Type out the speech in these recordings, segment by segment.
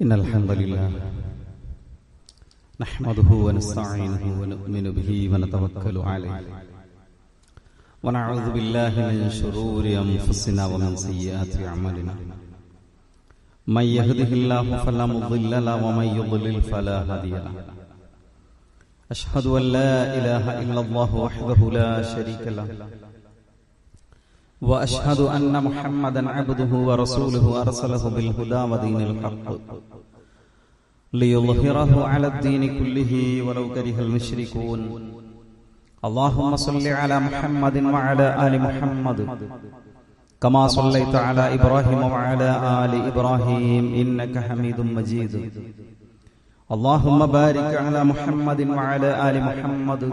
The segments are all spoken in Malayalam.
إن الحمد لله نحمده ونستعينه ونؤمن به ونتوكل عليه ونعوذ بالله من شرور أنفسنا ومن سيئات أعمالنا من يهده الله فلا مضل له ومن يضلل فلا هادي له أشهد أن لا إله إلا الله وحده لا شريك له وأشهد أن محمدا عبده ورسوله أرسله بالهدى ودين الحق ليظهره على الدين كله ولو كره المشركون اللهم صل على محمد وعلى آل محمد كما صليت على إبراهيم وعلى آل إبراهيم إنك حميد مجيد اللهم بارك على محمد وعلى آل محمد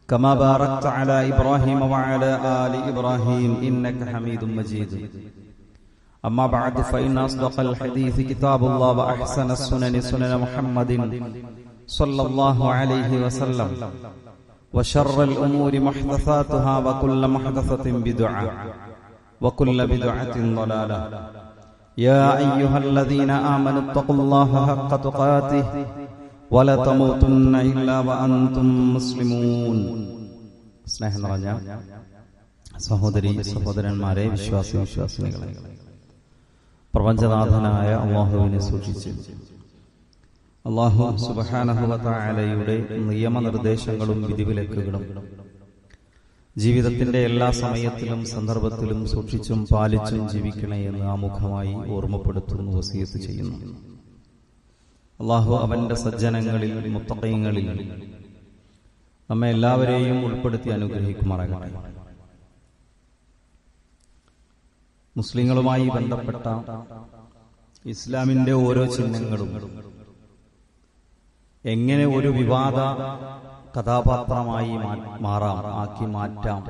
كما باركت على إبراهيم وعلى آل إبراهيم إنك حميد مجيد أما بعد فإن أصدق الحديث كتاب الله وأحسن السنن سنن محمد صلى الله عليه وسلم وشر الأمور محدثاتها وكل محدثة بدعة وكل بدعة ضلالة يا أيها الذين آمنوا اتقوا الله حق تقاته ولا تموتن إلا وأنتم مسلمون. സ്നേഹം നിറഞ്ഞ സഹോദരി സഹോദരന്മാരെ, വിശ്വാസികളെ, പ്രപഞ്ചനാഥനായ അല്ലാഹുവിനെ സൂക്ഷിച്ച് അല്ലാഹു സുബ്ഹാനഹു വ തആലയുടെ നിയമനിർദ്ദേശങ്ങളും വിധിവിലക്കുകളും ജീവിതത്തിന്റെ എല്ലാ സമയത്തിലും സന്ദർഭത്തിലും സൂക്ഷിച്ചും പാലിച്ചും ജീവിക്കണേ എന്ന് ആമുഖമായി ഓർമ്മപ്പെടുത്തുന്നു, വസിയത്ത് ചെയ്യുന്നു. അല്ലാഹു അവന്റെ സജ്ജനങ്ങളിൽ മുത്തഖീങ്ങളിൽ നമ്മെ എല്ലാവരെയും ഉൾപ്പെടുത്തി അനുഗ്രഹിക്കുമാറാകട്ടെ. മുസ്ലിങ്ങളുമായി ബന്ധപ്പെട്ട ഇസ്ലാമിന്റെ ഓരോ ചിഹ്നങ്ങളും എങ്ങനെ ഒരു വിവാദ കഥാപാത്രമായി ആക്കി മാറ്റാം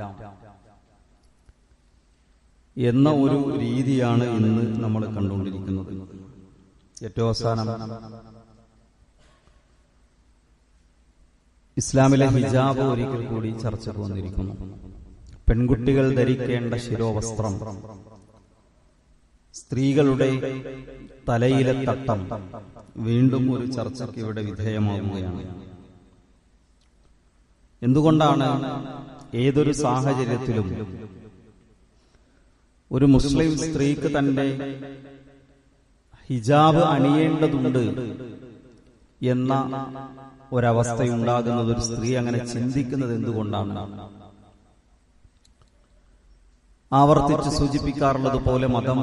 എന്ന ഒരു രീതിയാണ് ഇന്ന് നമ്മൾ കണ്ടുകൊണ്ടിരിക്കുന്നത്. ഏറ്റവും അവസാനം ഇസ്ലാമിലെ ഹിജാബ് ഒരിക്കൽ കൂടി ചർച്ചയ്ക്ക് വന്നിരിക്കുന്നു. പെൺകുട്ടികൾ ധരിക്കേണ്ട ശിരോവസ്ത്രം, സ്ത്രീകളുടെ തലയിലെ തട്ടം വീണ്ടും ഒരു ചർച്ചയ്ക്ക് ഇവിടെ വിധേയമാവുകയാണ്. എന്തുകൊണ്ടാണ് ഏതൊരു സാഹചര്യത്തിലും ഒരു മുസ്ലിം സ്ത്രീക്ക് തന്റെ ഹിജാബ് അണിയേണ്ടതുണ്ട് എന്ന ഒരവസ്ഥയുണ്ടാകുന്നത്, ഒരു സ്ത്രീ അങ്ങനെ ചിന്തിക്കുന്നത് എന്തുകൊണ്ടാണ്? ആവർത്തിച്ച് സൂചിപ്പിക്കാറുള്ളത് പോലെ മതം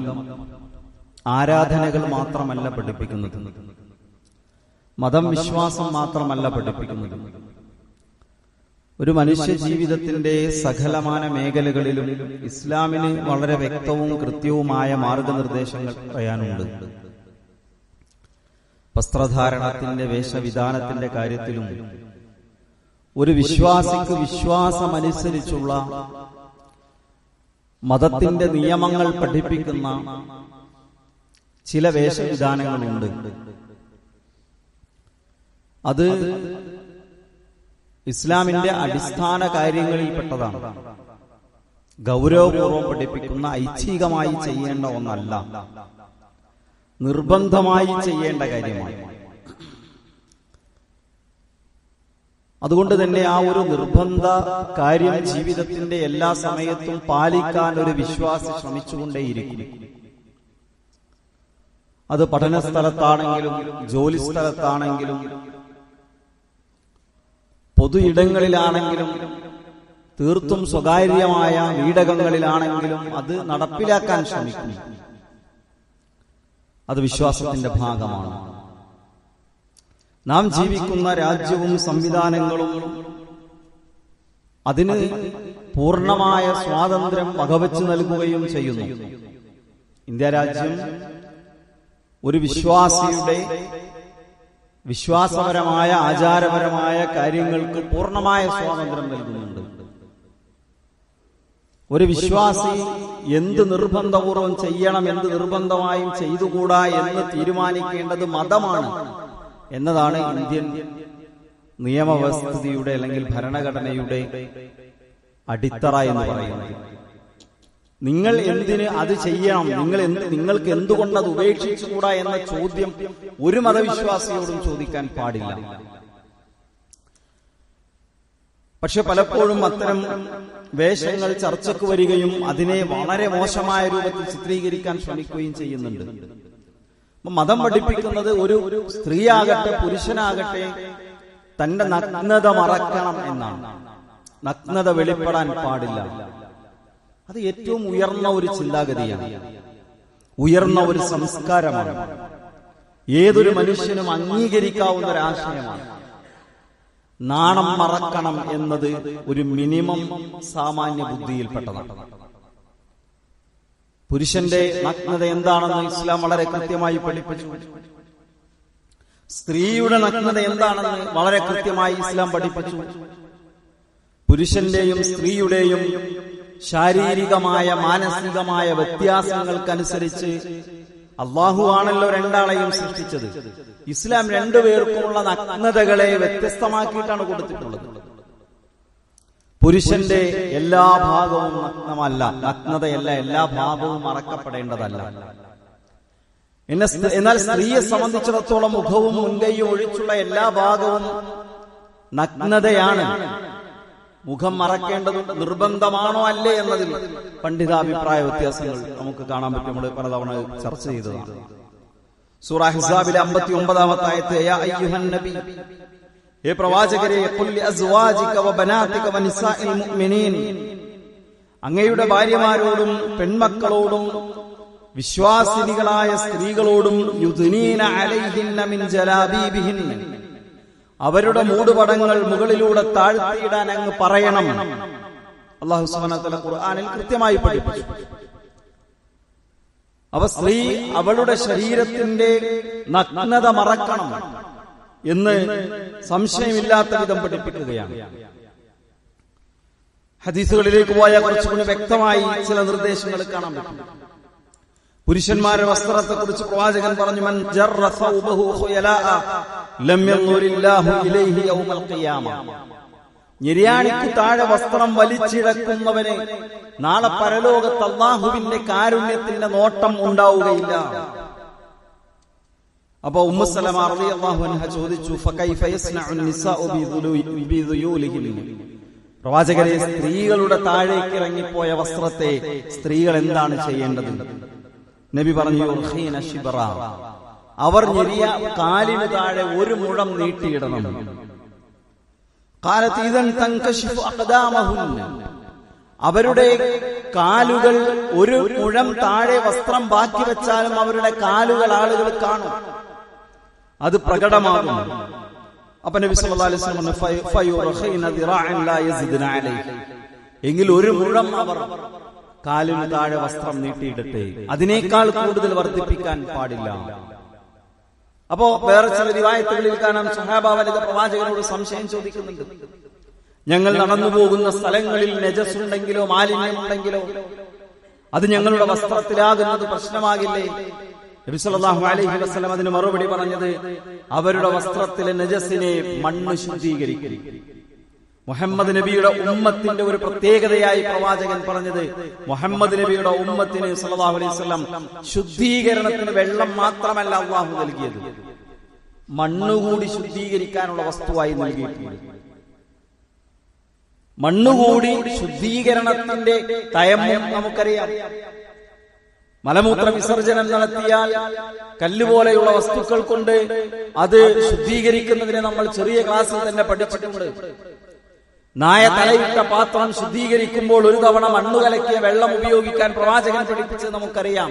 ആരാധനകൾ മാത്രമല്ല പഠിപ്പിക്കുന്നത്, മതം വിശ്വാസം മാത്രമല്ല പഠിപ്പിക്കുന്നത്. ഒരു മനുഷ്യ ജീവിതത്തിന്റെ സകലമാന മേഖലകളിലും ഇസ്ലാമിന് വളരെ വ്യക്തവും കൃത്യവുമായ മാർഗനിർദ്ദേശങ്ങൾ പറയാനുണ്ട്. വസ്ത്രധാരണത്തിന്റെ വേഷവിധാനത്തിന്റെ കാര്യത്തിലും ഒരു വിശ്വാസിക്ക് വിശ്വാസമനുസരിച്ചുള്ള മതത്തിന്റെ നിയമങ്ങൾ പഠിപ്പിക്കുന്ന ചില വേഷവിധാനങ്ങളുണ്ട്. അത് ഇസ്ലാമിന്റെ അടിസ്ഥാന കാര്യങ്ങളിൽപ്പെട്ടതാണ്. ഗൗരവപൂർവ്വം പഠിപ്പിക്കുന്ന, ഐച്ഛികമായി ചെയ്യേണ്ട ഒന്നല്ല, നിർബന്ധമായി ചെയ്യേണ്ട കാര്യമാണ്. അതുകൊണ്ട് തന്നെ ആ ഒരു നിർബന്ധ കാര്യം ജീവിതത്തിന്റെ എല്ലാ സമയത്തും പാലിക്കാൻ ഒരു വിശ്വാസി ശ്രമിച്ചുകൊണ്ടേയിരിക്കും. അത് പഠന സ്ഥലത്താണെങ്കിലും ജോലി സ്ഥലത്താണെങ്കിലും പൊതു ഇടങ്ങളിലാണെങ്കിലും തീർത്തും സ്വകാര്യമായ വീടകങ്ങളിലാണെങ്കിലും അത് നടപ്പിലാക്കാൻ ശ്രമിക്കും. അത് വിശ്വാസത്തിന്റെ ഭാഗമാണ്. നാം ജീവിക്കുന്ന രാജ്യവും സംവിധാനങ്ങളും അതിന് പൂർണ്ണമായ സ്വാതന്ത്ര്യം വകവെച്ചു നൽകുകയും ചെയ്യുന്നു. ഇന്ത്യ രാജ്യം ഒരു വിശ്വാസിയുടെ വിശ്വാസപരമായ ആചാരപരമായ കാര്യങ്ങൾക്ക് പൂർണ്ണമായ സ്വാതന്ത്ര്യം നൽകുന്നുണ്ട്. ഒരു വിശ്വാസി എന്ത് നിർബന്ധപൂർവം ചെയ്യണം, എന്ത് നിർബന്ധമായും ചെയ്തുകൂടാ എന്ന് തീരുമാനിക്കേണ്ടത് മതമാണ് എന്നതാണ് ഇന്ത്യൻ നിയമവ്യവസ്ഥയുടെ അല്ലെങ്കിൽ ഭരണഘടനയുടെ അടിത്തറ എന്ന് പറയുന്നത്. നിങ്ങൾ എന്തിന് അത് ചെയ്യണം, നിങ്ങൾക്ക് എന്തുകൊണ്ട് അത് ഉപേക്ഷിച്ചുകൂടാ എന്ന ചോദ്യം ഒരു മതവിശ്വാസിയോടും ചോദിക്കാൻ പാടില്ല. പക്ഷെ പലപ്പോഴും അത്തരം വേഷങ്ങൾ ചർച്ചയ്ക്ക് വരികയും അതിനെ വളരെ മോശമായ രൂപത്തിൽ ചിത്രീകരിക്കാൻ ശ്രമിക്കുകയും ചെയ്യുന്നുണ്ട്. മതം പഠിപ്പിക്കുന്നത് ഒരു സ്ത്രീയാകട്ടെ പുരുഷനാകട്ടെ തന്റെ നഗ്നത മറക്കണം എന്നാണ്. നഗ്നത വെളിപ്പെടാൻ പാടില്ല. അത് ഏറ്റവും ഉയർന്ന ഒരു ചിന്താഗതിയാണ്, ഉയർന്ന ഒരു സംസ്കാരമാണ്, ഏതൊരു മനുഷ്യനും അംഗീകരിക്കാവുന്ന ഒരു ആശയമാണ്. നാണം മറക്കണം എന്നത് ഒരു മിനിമം സാമാന്യ ബുദ്ധിയിൽപ്പെട്ടതാണ്. പുരുഷന്റെ നഗ്നത എന്താണെന്ന് ഇസ്ലാം വളരെ കൃത്യമായി പഠിപ്പിച്ചു. സ്ത്രീയുടെ നഗ്നത എന്താണെന്ന് വളരെ കൃത്യമായി ഇസ്ലാം പഠിപ്പിച്ചു. പുരുഷന്റെയും സ്ത്രീയുടെയും ശാരീരികമായ മാനസികമായ വ്യത്യാസങ്ങൾക്കനുസരിച്ച് അള്ളാഹു ആണല്ലോ രണ്ടാളെയും സൃഷ്ടിച്ചത്. ഇസ്ലാം രണ്ടുപേർക്കുമുള്ള നഗ്നതകളെ വ്യത്യസ്തമാക്കിയിട്ടാണ് കൊടുത്തിട്ടുള്ളത്. പുരുഷന്റെ എല്ലാ ഭാഗവും നഗ്നമല്ല, നഗ്നതയല്ല, എല്ലാ ഭാഗവും മറക്കപ്പെടേണ്ടതല്ല. എന്നാൽ സ്ത്രീയെ സംബന്ധിച്ചിടത്തോളം മുഖവും മുൻകൈയും ഒഴിച്ചുള്ള എല്ലാ ഭാഗവും നഗ്നതയാണ്. മുഖം മറക്കേണ്ടത് നിർബന്ധമാണോ അല്ലേ എന്നതിൽ പണ്ഡിതാഭിപ്രായ വ്യത്യാസങ്ങൾ നമുക്ക് കാണാൻ പറ്റും. നമ്മൾ പലതവണ ചർച്ച ചെയ്തതാണ്. സൂറ അഹ്സാബിലെ 59-ാമത്തെ ആയത്ത്, യാ അയ്യുഹൻ നബി, ഹേ പ്രവാചകരെ, ഖുൽ ലിഅസ്വാജിക വബനാതിക വനിസാഇൽ മുഅ്മിനീൻ, അങ്ങയുടെ ഭാര്യമാരോടും പെൺമക്കളോടും വിശ്വാസിനികളായ സ്ത്രീകളോടും യുദ്നീന അലൈഹിന്ന മിൻ ജലാബീബിഹിന്ന, അവരുടെ മൂടുപടങ്ങൾ മുകളിലൂടെ താഴ്ത്തിയിടാൻ അങ്ങ് പറയണം. അല്ലാഹു സുബ്ഹാനഹു വ തആല ഖുർആനിൽ കൃത്യമായി പഠിപ്പിച്ചു. അവ സ്ത്രീ അവളുടെ ശരീരത്തിന്റെ നഗ്നത മറക്കണം എന്ന് സംശയമില്ലാത്ത വിധം പഠിപ്പിക്കുകയാണ്. ഹദീസുകളിലേക്ക് പോയാൽ കുറച്ചുകൂടി വ്യക്തമായി ചില നിർദ്ദേശങ്ങൾ കാണാൻ പറ്റും. പുരുഷന്മാരുടെ വസ്ത്രത്തെ കുറിച്ച് പ്രവാചകൻ പറഞ്ഞു, മൻ ജറ സൗബഹു ഖുയലാഅ ലം യൻദുരില്ലാഹു ഇലൈഹി യൗമൽ ഖിയാമ, നിര്യാണിക്ക് താഴെ വസ്ത്രം വലിച്ചിഴക്കുന്നവന് നാളെ പരലോകത്ത് അല്ലാഹുവിന്റെ കാരുണ്യത്തിന്റെ നോട്ടം ഉണ്ടാവുകയില്ല. അപ്പൊ ഉമ്മു സലമ റളിയല്ലാഹു അൻഹ ചോദിച്ചു, ഫകൈഫ യസ്നഉ നിസാഉ ബിദുയൂലിഹിൻ, പ്രവാചകരെ, സ്ത്രീകളുടെ താഴേക്ക് ഇറങ്ങിപ്പോയ വസ്ത്രത്തെ സ്ത്രീകൾ എന്താണ് ചെയ്യേണ്ടത്? നബി പറഞ്ഞു, യുർഖീന ശിബ്റ, അവർ കാലിന് താഴെ ഒരു മുഴം നീട്ടിയിടണം. ഖാലത് ഇദൻ തൻകശിഫു അഖ്ദാമഹുന്ന, അവരുടെ കാലുകൾ ഒരു മുഴം താഴെ വസ്ത്രം ബാക്കി വെച്ചാലും അവരുടെ കാലുകൾ ആളുകൾ കാണും, അത് പ്രകടമാകും. അപ്പൊ നബി സല്ലല്ലാഹു അലൈഹി വസല്ലം പറഞ്ഞു, ഫയുർഖീന ദിറാഅൻ ലാ യസിദ്ന അലൈഹി, എങ്കിൽ ഒരു മുഴം അവർ കാലിന് താഴെ വസ്ത്രം നീട്ടിയിടട്ടെ, അതിനേക്കാൾ കൂടുതൽ വർദ്ധിപ്പിക്കാൻ പാടില്ല. അപ്പോ വേറെ ചില റിവായത്തുകളിൽ കാണാം, സ്വഹാബാവനിത പ്രവാചകനോട് സംശയം ചോദിക്കുന്നുണ്ട്, ഞങ്ങൾ നടന്നു പോകുന്ന സ്ഥലങ്ങളിൽ നജസുണ്ടെങ്കിലോ മാലിന്യമുണ്ടെങ്കിലോ അത് ഞങ്ങളുടെ വസ്ത്രത്തിലാകുന്നത് പ്രശ്നമാകില്ലേ? നബി സല്ലല്ലാഹു അലൈഹി വസല്ലം അതിന് മറുപടി പറഞ്ഞത്, അവരുടെ വസ്ത്രത്തിലെ നജസിനെ മണ്ണ് ശുദ്ധീകരിക്കും. മുഹമ്മദ് നബിയുടെ ഉമ്മത്തിന്റെ ഒരു പ്രത്യേകതയായി പ്രവാചകൻ പറഞ്ഞത്, മുഹമ്മദ് നബിയുടെ ഉമ്മത്തിന് സല്ലല്ലാഹു അലൈഹി വസല്ലം ശുദ്ധീകരണത്തിന് വെള്ളം മാത്രമല്ല അല്ലാഹു നൽകിയത്, മണ്ണുകൂടി ശുദ്ധീകരിക്കാനുള്ള വസ്തുവായി നൽകിയിട്ടുണ്ട്. മണ്ണുകൂടി ശുദ്ധീകരണത്തിന്റെ തയമ്മം നമുക്കറിയാം. മലമൂത്ര വിസർജനം നടത്തിയാൽ കല്ലുപോലെയുള്ള വസ്തുക്കൾ കൊണ്ട് അത് ശുദ്ധീകരിക്കുന്നതിനെ നമ്മൾ ചെറിയ ക്ലാസ്സിൽ തന്നെ പഠിച്ചിട്ടുണ്ട്. നായ തലയിട്ട പാത്രം ശുദ്ധീകരിക്കുമ്പോൾ ഒരു തവണ മണ്ണു കലക്കിയ വെള്ളം ഉപയോഗിക്കാൻ പ്രവാചകൻ പഠിപ്പിച്ചത് നമുക്കറിയാം.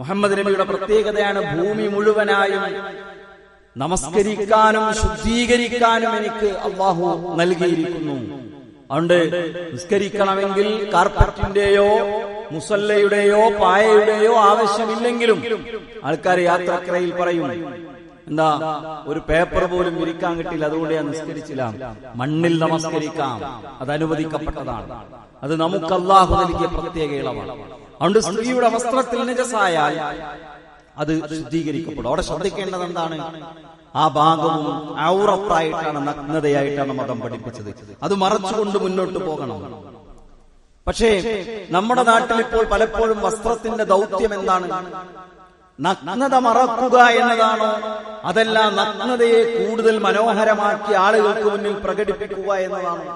മുഹമ്മദ് നബിയുടെ പ്രത്യേകതയാണ്, ഭൂമി മുഴുവനായും നമസ്കരിക്കാനും ശുദ്ധീകരിക്കാനും എനിക്ക് അല്ലാഹു നൽകിയിരിക്കുന്നു. അതുകൊണ്ട് നിസ്കരിക്കണമെങ്കിൽ കാർപ്പറ്റിന്റെയോ മുസല്ലയുടെയോ പായയുടെയോ ആവശ്യമില്ലെങ്കിലും ആൾക്കാർ യാത്രക്കരയിൽ പറയും, എന്താ ഒരു പേപ്പർ പോലും വിരിക്കാൻ കിട്ടില്ല, അതുകൊണ്ട് ഞാൻ നിസ്കരിച്ചില്ല. മണ്ണിൽ നമസ്കരിക്കാം, അത് അനുവദിക്കപ്പെട്ടതാണ്. അത് നമുക്ക് അല്ലാഹു നൽകിയ പ്രത്യേക ഇളവാണ്. അതുകൊണ്ട് സ്ത്രീയുടെ വസ്ത്രത്തിൽ നജസായാൽ അത് ശുദ്ധീകരിക്കപ്പെടും. അവിടെ ശ്രദ്ധിക്കേണ്ടത് എന്താണ്? ആ ഭാഗവും ഔറത്തായിട്ടാണ്, നഗ്നതയായിട്ടാണ് മതം പഠിപ്പിച്ചത്. അത് മറച്ചുകൊണ്ട് മുന്നോട്ട് പോകണം. പക്ഷേ നമ്മുടെ നാട്ടിൽ ഇപ്പോൾ പലപ്പോഴും വസ്ത്രത്തിന്റെ ദൗത്യം എന്താണ്? നഗ്നത മറക്കുക എന്നതാണോ, അതല്ല നഗ്നതയെ കൂടുതൽ മനോഹരമാക്കി ആളുകൾക്ക് മുന്നിൽ പ്രകടിപ്പിക്കുക എന്നതാണോ?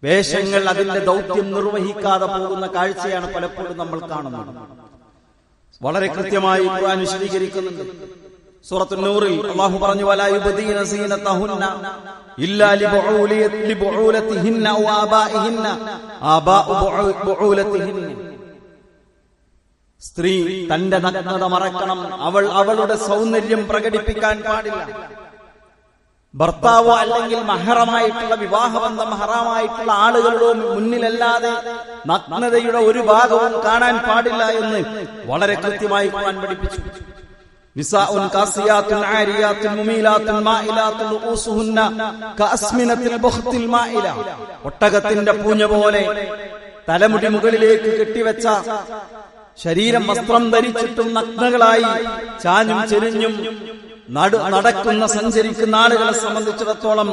വേഷങ്ങൾ അതിന്റെ ദൗത്യം നിർവഹിക്കാതെ പോകുന്ന കാഴ്ചയാണ് പലപ്പോഴും നമ്മൾ കാണുന്നത്. വളരെ കൃത്യമായി ഖുർആൻ വിശദീകരിക്കുന്നുണ്ട്. സൂറത്തുൻ നൂറിൽ അല്ലാഹു പറഞ്ഞു, വലാ യുബ്ദീന സീനതഹുന്ന ഇല്ലാ ലിബുഊലതിഹിന്ന ഔ ആബാഇഹിന്ന ആബാഉ ബുഊലതിഹിന്ന. സ്ത്രീ തന്റെ നഗ്നത മറക്കണം. അവൾ അവളുടെ സൗന്ദര്യം പ്രകടിപ്പിക്കാൻ പാടില്ല. ഭർത്താവോ അല്ലെങ്കിൽ മഹറമായിട്ടുള്ള വിവാഹബന്ധം ഹറാമായിട്ടുള്ള ആളുകളുടെ മുന്നിലല്ലാതെ നഗ്നതയുടെ ഒരു ഭാഗവും കാണാൻ പാടില്ല എന്ന് വളരെ കൃത്യമായി ഖുർആൻ പഠിപ്പിച്ചു. നിസാഉൻ കാസിയാത്തുൻ ആരിയാത്തുൻ മുമീലാത്തുൻ മായിലാത്തുൻ റൂസുഹുന്ന കഅസ്മിനത്തിൽ ബുഖ്തിൽ മായില. ഒട്ടകത്തിന്റെ പൂഞ്ഞ പോലെ തലമുടി മുകളിലേക്ക് കെട്ടിവെച്ച, ശരീരം വസ്ത്രം ധരിച്ചിട്ടും നഗ്നകളായി ചാഞ്ഞും ചെരിഞ്ഞും നടക്കുന്ന സഞ്ചരിക്കുന്ന ആളുകളെ സംബന്ധിച്ചിടത്തോളം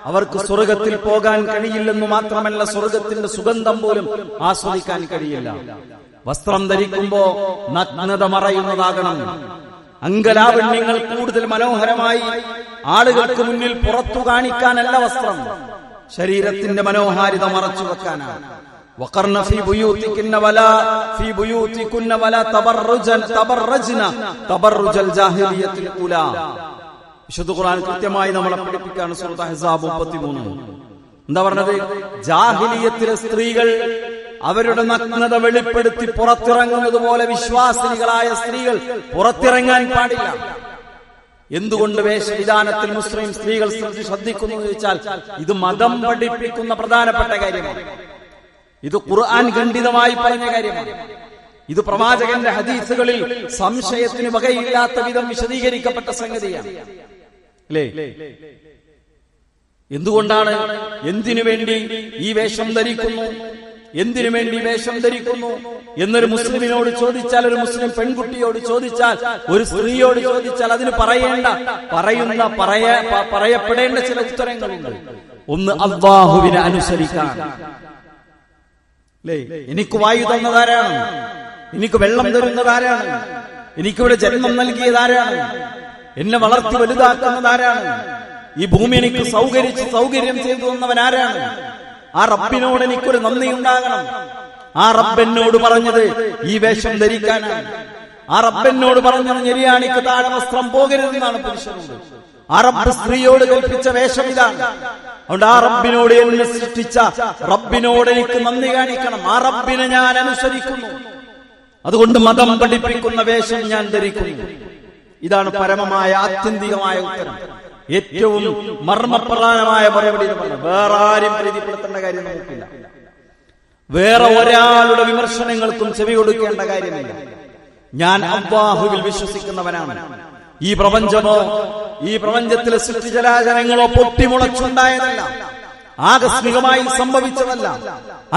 അവർക്ക് സ്വർഗത്തിൽ പോകാൻ കഴിയില്ലെന്ന് മാത്രമല്ല, സ്വർഗത്തിന്റെ സുഗന്ധം പോലും ആസ്വദിക്കാൻ കഴിയില്ല. വസ്ത്രം ധരിക്കുമ്പോ നഗ്നത മറയുന്നതാകണം. അംഗലാവണ്യങ്ങൾ കൂടുതൽ മനോഹരമായി ആളുകൾക്ക് മുന്നിൽ പുറത്തു കാണിക്കാനല്ല വസ്ത്രം, ശരീരത്തിന്റെ മനോഹാരിത മറച്ചു വെക്കാനാണ്. وقرن في بيوتكن ولا في بيوتكن ولا تبرجن تبرج الجاهليه الاولى. വിശുദ്ധ ഖുർആൻ കൃത്യമായി നമ്മളെ പഠിപ്പിക്കുകയാണ്. സൂറത്ത് അഹ്സാബ് 33 എന്താ പറഞ്ഞത്? ജാഹിലിയത്തിലെ സ്ത്രീകൾ അവരുടെ നഗ്നത വെളിപ്പെടുത്തി പുറത്തിറങ്ങുന്നത് പോലെ വിശ്വാസിനികളായ സ്ത്രീകൾ പുറത്തിറങ്ങാൻ പാടില്ല. എന്തുകൊണ്ട് വേഷവിധാനത്തിൽ മുസ്ലിം സ്ത്രീകൾ ശ്രദ്ധിക്കുന്നു എന്ന് ചോദിച്ചാൽ, ഇത് മതം പഠിപ്പിക്കുന്ന പ്രധാനപ്പെട്ട കാര്യമാണ്. ഇത് ഖുർആൻ ഖണ്ഡിതമായി പറഞ്ഞ കാര്യമാണ്. ഇത് പ്രവാചകന്റെ ഹദീസുകളിൽ സംശയത്തിന് വകയില്ലാത്ത വിധം വിശദീകരിക്കപ്പെട്ട സംഗതിയാണ്. അല്ലേ? എന്തുകൊണ്ടാണ്, എന്തിനു വേണ്ടി ഈ വേഷം ധരിക്കുന്നു, എന്തിനു വേണ്ടി വേഷം ധരിക്കുന്നു എന്നൊരു മുസ്ലിമിനോട് ചോദിച്ചാൽ, ഒരു മുസ്ലിം പെൺകുട്ടിയോട് ചോദിച്ചാൽ, ഒരു സ്ത്രീയോട് ചോദിച്ചാൽ അതിന് പറയപ്പെടേണ്ട ചില ഉത്തരങ്ങളുണ്ട്. ഒന്ന്, അല്ലാഹുവിനെ അനുസരിക്കാൻ. എനിക്ക് വായു തന്നതാരാണ്? എനിക്ക് വെള്ളം തരുന്നതാരാണ്? എനിക്കിവിടെ ജന്മം നൽകിയതാരാണ്? എന്നെ വളർത്തി വലുതാക്കുന്നതാരാണ്? ഈ ഭൂമി എനിക്ക് സൗകര്യം ചെയ്തു തന്നവനാരാണ്? ആ റബ്ബിനോട് എനിക്കൊരു നന്ദി ഉണ്ടാകണം. ആ റബ്ബെന്നോട് പറഞ്ഞത് ഈ വേഷം ധരിക്കാനാണ്. ആ റബ്ബെന്നോട് പറഞ്ഞത് ഞെരിയാണിക്ക് താഴെ വസ്ത്രം പോകരുതെന്നാണ് പുരുഷനോട്. ആ റബ്ബ് സ്ത്രീയോട് കൽപ്പിച്ച വേഷം ഇതാണ്. അതുകൊണ്ട് ആ റബ്ബിനോട് എന്നെ സൃഷ്ടിച്ച റബ്ബിനോട് എനിക്ക് നന്ദി കാണിക്കണം. ആ റബ്ബിനെ ഞാൻ അനുസരിക്കുന്നു. അതുകൊണ്ട് മതം പഠിപ്പിക്കുന്ന വേഷം ഞാൻ ധരിക്കുന്നു. ഇതാണ് പരമമായ ആത്യന്തികമായ ഉത്തരം. ഏറ്റവും മർമ്മപ്രധാനമായ മറുപടി. വേറെ ആരും പ്രീതിപ്പെടുത്തേണ്ട കാര്യം നമുക്കില്ല. വേറെ ഒരാളുടെ വിമർശനങ്ങൾക്കും ചെവി കൊടുക്കേണ്ട കാര്യമില്ല. ഞാൻ അല്ലാഹുവിൽ വിശ്വസിക്കുന്നവനാണ്. ഈ പ്രപഞ്ചമോ ഈ പ്രപഞ്ചത്തിലെ സൃഷ്ടിചരാചരങ്ങളോ പൊട്ടിമുളച്ചുണ്ടായതല്ല, ആകസ്മികമായി സംഭവിച്ചതല്ല.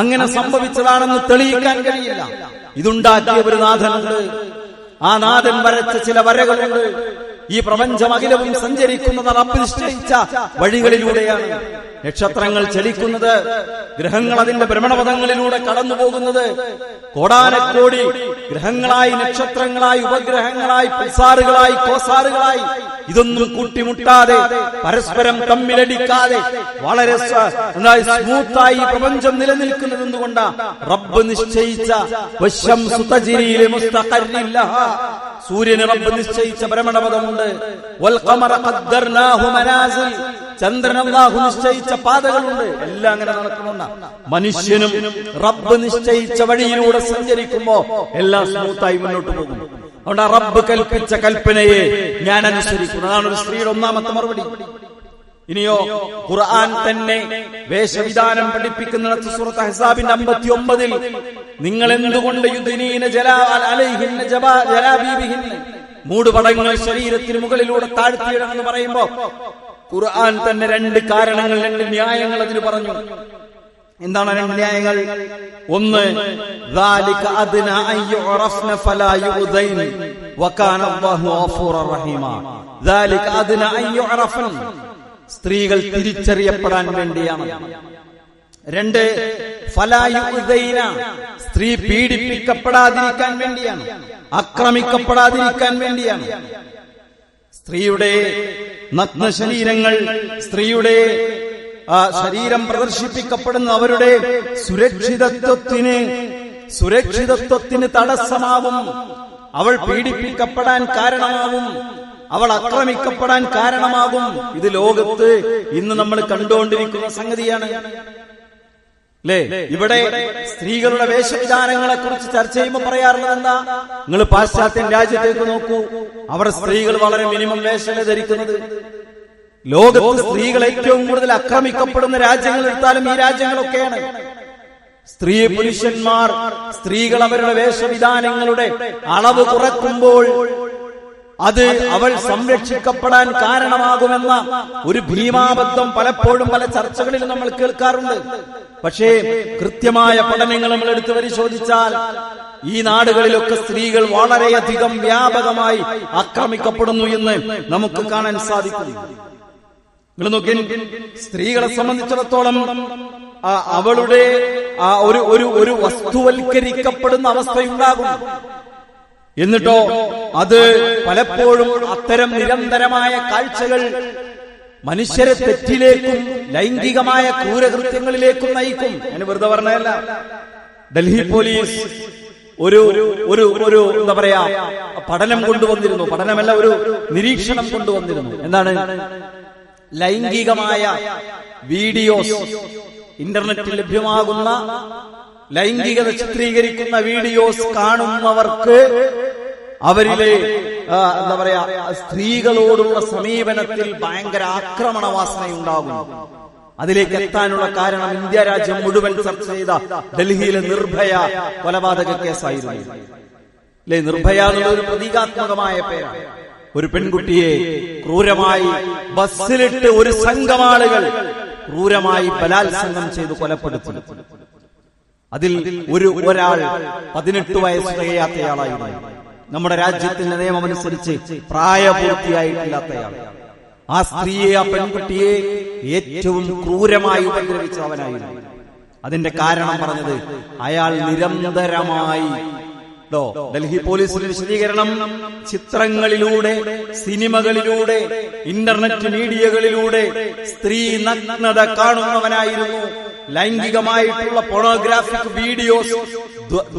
അങ്ങനെ സംഭവിച്ചതാണെന്ന് തെളിയിക്കാൻ കഴിയില്ല. ഇതുണ്ടാക്കിയ ഒരു നാഥനുണ്ട്. ആ നാഥൻ വരച്ച ചില വരകളുണ്ട്. ഈ പ്രപഞ്ചമഖിലവും സഞ്ചരിക്കുന്നത് റബ്ബ് നിശ്ചയിച്ച വഴികളിലൂടെയാണ്. നക്ഷത്രങ്ങൾ ചലിക്കുന്നത്, ഗ്രഹങ്ങൾ അതിന്റെ ഭ്രമണപഥങ്ങളിലൂടെ കടന്നു പോകുന്നത്, കോടാനക്കോടി ഗ്രഹങ്ങളായി, നക്ഷത്രങ്ങളായി, ഉപഗ്രഹങ്ങളായി, പൾസാറുകളായി, കോസാറുകളായി, ഇതൊന്നും കൂട്ടിമുട്ടാതെ പരസ്പരം തമ്മിലടിക്കാതെ വളരെ സ്മൂത്തായി പ്രപഞ്ചം നിലനിൽക്കുന്നത് എന്തുകൊണ്ടാ? റബ്ബ് നിശ്ചയിച്ച സൂര്യന് റബ്ബ് നിശ്ചയിച്ച ഭ്രമണപഥമുണ്ട്. ചന്ദ്രൻ അല്ലാഹു നിശ്ചയിച്ച പാതകളുണ്ട്. എല്ലാം അങ്ങനെ നടക്കുന്നുണ്ട്. മനുഷ്യനും റബ്ബ് നിശ്ചയിച്ച വഴിയിലൂടെ സഞ്ചരിക്കുമ്പോ എല്ലാം സ്മൂത്തായി മുന്നോട്ട് പോകും. അതുകൊണ്ട് റബ്ബ് കൽപ്പിച്ച കൽപ്പനയെ ഞാൻ അനുസരിക്കുന്നു. അതാണ് ഒരു സ്ത്രീയുടെ ഒന്നാമത്തെ മറുപടി. ഇനിയോ ഖുർആൻ തന്നെ വേഷവിധാനം പഠിപ്പിക്കുന്നിടത്ത് സൂറത്ത് അഹ്സാബിന്റെ 59 നിങ്ങൾ എന്തുകൊണ്ട് യുദ്നീന അലൈഹിന്ന ജലാബീബിഹിന്ന മൂടുപടങ്ങൾ ശരീരത്തിന് മുകളിലൂടെ താഴ്ത്തിയിടണമെന്ന് പറയുമ്പോ ഖുർആൻ തന്നെ രണ്ട് കാരണങ്ങൾ, രണ്ട് ന്യായങ്ങൾ അതിന് പറഞ്ഞു. എന്താണ് രണ്ട് ന്യായങ്ങൾ? ഒന്ന്, ذَلِكَ أَدْنَىٰ أَن يُعْرَفْنَ فَلَا يُؤْذَيْنَ وَكَانَ اللَّهُ غَفُورًا رَحِيمًا. ذَلِكَ أَدْنَىٰ أَن يُعْرَفْنَ, സ്ത്രീകൾ തിരിച്ചറിയപ്പെടാൻ വേണ്ടിയാണ്. രണ്ട്, ഫലാ യുഉദൈന, സ്ത്രീ പീഡിപ്പിക്കപ്പെടാതിരിക്കാൻ വേണ്ടിയാണ്, ആക്രമിക്കപ്പെടാതിരിക്കാൻ വേണ്ടിയാണ്. സ്ത്രീയുടെ നഗ്ന ശരീരങ്ങൾ, സ്ത്രീയുടെ ശരീരം പ്രദർശിപ്പിക്കപ്പെടുന്ന അവരുടെ സുരക്ഷിതത്വത്തിന് തടസ്സമാവും. അവൾ പീഡിപ്പിക്കപ്പെടാൻ കാരണമാവും, അവൾ ആക്രമിക്കപ്പെടാൻ കാരണമാകും. ഇത് ലോകത്ത് ഇന്ന് നമ്മൾ കണ്ടുകൊണ്ടിരിക്കുന്ന സംഗതിയാണ് അല്ലേ? ഇവിടെ സ്ത്രീകളുടെ വേഷവിധാനങ്ങളെ കുറിച്ച് ചർച്ച ചെയ്യുമ്പോൾ പറയാറുള്ളത് എന്താ? നിങ്ങൾ പാശ്ചാത്യ രാജ്യത്തേക്ക് നോക്കൂ, അവിടെ സ്ത്രീകൾ വളരെ മിനിമം വേഷമേ ധരിക്കുന്നത്. ലോകത്ത് സ്ത്രീകൾ ഏറ്റവും കൂടുതൽ ആക്രമിക്കപ്പെടുന്ന രാജ്യങ്ങൾ എടുത്താലും ഈ രാജ്യങ്ങളൊക്കെയാണ്. സ്ത്രീ പുരുഷന്മാർ, സ്ത്രീകൾ അവരുടെ വേഷവിധാനങ്ങളുടെ അളവ് കുറയ്ക്കുമ്പോൾ അത് അവൾ സംരക്ഷിക്കപ്പെടാൻ കാരണമാകുമെന്ന ഒരു ഭീമാബദ്ധം പലപ്പോഴും പല ചർച്ചകളിലും നമ്മൾ കേൾക്കാറുണ്ട്. പക്ഷേ കൃത്യമായ പഠനങ്ങൾ നമ്മൾ എടുത്തു പരിശോധിച്ചാൽ ഈ നാടുകളിലൊക്കെ സ്ത്രീകൾ വളരെയധികം വ്യാപകമായി ആക്രമിക്കപ്പെടുന്നു എന്ന് നമുക്ക് കാണാൻ സാധിക്കും. നിങ്ങൾ നോക്കി, സ്ത്രീകളെ സംബന്ധിച്ചിടത്തോളം അവളുടെ ഒരു വസ്തുവൽക്കരിക്കപ്പെടുന്ന അവസ്ഥയുണ്ടാകും. എന്നിട്ടോ അത് പലപ്പോഴും അത്തരം നിരന്തരമായ കാഴ്ചകൾ മനുഷ്യരെ തെറ്റിലേക്കും ലൈംഗികമായ ക്രൂരകൃത്യങ്ങളിലേക്കും നയിക്കും. ഞാൻ വെറുതെ പറഞ്ഞതല്ല. ഡൽഹി പോലീസ് ഒരു എന്താ പറയാ പഠനം കൊണ്ടുവന്നിരുന്നു. പഠനമല്ല, ഒരു നിരീക്ഷണം കൊണ്ടുവന്നിരുന്നു. എന്താണ്? ലൈംഗികമായ വീഡിയോസ്, ഇന്റർനെറ്റിൽ ലഭ്യമാകുന്ന ലൈംഗികത ചിത്രീകരിക്കുന്ന വീഡിയോസ് കാണുന്നവർക്ക് അവരിലെ എന്താ പറയാ സ്ത്രീകളോടുള്ള സമീപനത്തിൽ ഭയങ്കര ആക്രമണവാസനയുണ്ടാകും. അതിലേക്ക് എത്താനുള്ള കാരണം ഇന്ത്യ രാജ്യം മുഴുവൻ ചർച്ച ചെയ്ത ഡൽഹിയിലെ നിർഭയ കൊലപാതക കേസായിരുന്നു അല്ലെ? നിർഭയ എന്നുള്ള ഒരു പ്രതീകാത്മകമായ പേരാണ്. ഒരു പെൺകുട്ടിയെ ക്രൂരമായി ബസ്സിലിട്ട് ഒരു സംഘം ആളുകൾ ക്രൂരമായി ബലാത്സംഗം ചെയ്ത് കൊലപ്പെടുത്തി. അതിൽ ഒരാൾ 18 വയസ്സ് തികയാത്തയാളായിരുന്നു. നമ്മുടെ രാജ്യത്തിന്റെ നിയമമനുസരിച്ച് പ്രായപൂർത്തിയായിട്ടില്ലാത്തയാൾ. ആ സ്ത്രീയെ, ആ പെൺകുട്ടിയെ ഏറ്റവും ക്രൂരമായി ഉപദ്രവിച്ചവനായിരുന്നു. അതിന്റെ കാരണം പറഞ്ഞത് അയാൾ നിരന്തരമായി ഡൽഹി പോലീസിന്റെ വിശദീകരണം, ചിത്രങ്ങളിലൂടെ, സിനിമകളിലൂടെ, ഇന്റർനെറ്റ് മീഡിയകളിലൂടെ സ്ത്രീ നഗ്നത കാണുന്നവനായിരുന്നു. ലൈംഗികമായിട്ടുള്ള പോണോഗ്രാഫിക് വീഡിയോസ്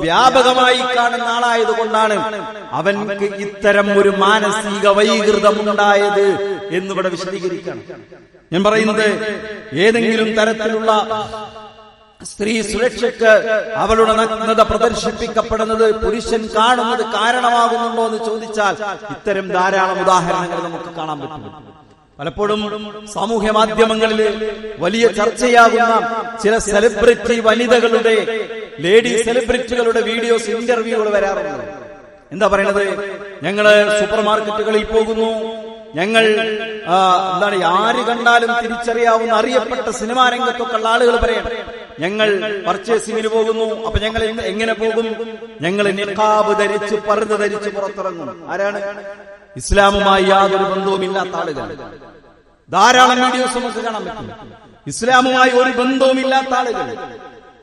വ്യാപകമായി കാണുന്ന ആളായതുകൊണ്ടാണ് അവൻക്ക് ഇത്തരം ഒരു മാനസിക വൈകൃതമുണ്ടായത് എന്നിവിടെ വിശദീകരിക്കണം. ഞാൻ പറയുന്നത് ഏതെങ്കിലും തരത്തിലുള്ള സ്ത്രീ സുരക്ഷയ്ക്ക് അവളുടെ നഗ്നത പ്രദർശിപ്പിക്കപ്പെടുന്നത് പുരുഷൻ കാണുന്നത് കാരണമാകുന്നുണ്ടോ എന്ന് ചോദിച്ചാൽ ഇത്തരം ധാരാളം ഉദാഹരണങ്ങൾ നമുക്ക് കാണാൻ പറ്റും. പലപ്പോഴും സാമൂഹ്യ മാധ്യമങ്ങളിൽ വലിയ ചർച്ചയാകുന്ന ചില സെലിബ്രിറ്റി വനിതകളുടെ, ലേഡി സെലിബ്രിറ്റികളുടെ വീഡിയോസ്, ഇന്റർവ്യൂകൾ വരാറുണ്ട്. എന്താ പറയണത്? ഞങ്ങള് സൂപ്പർ മാർക്കറ്റുകളിൽ പോകുന്നു, ഞങ്ങൾ എന്താണ് ആര് കണ്ടാലും തിരിച്ചറിയാവുന്ന അറിയപ്പെട്ട സിനിമാ രംഗത്തൊക്കെ ഉള്ള ആളുകൾ പറയണം, ഞങ്ങൾ പർച്ചേസിംഗിന് പോകുന്നു. അപ്പൊ ഞങ്ങൾ എങ്ങനെ പോകും? ഞങ്ങൾ നിഖാബ് ധരിച്ച്, പർദ്ദ ധരിച്ച് പുറത്തിറങ്ങും. ആരാണ്? ഇസ്ലാമുമായി യാതൊരു ബന്ധവുമില്ലാത്ത ആളുകൾ. ധാരാളം വീഡിയോസ് നമുക്ക് കാണാൻ പറ്റും. ഇസ്ലാമുമായി ഒരു ബന്ധവുമില്ലാത്ത ആളുകൾ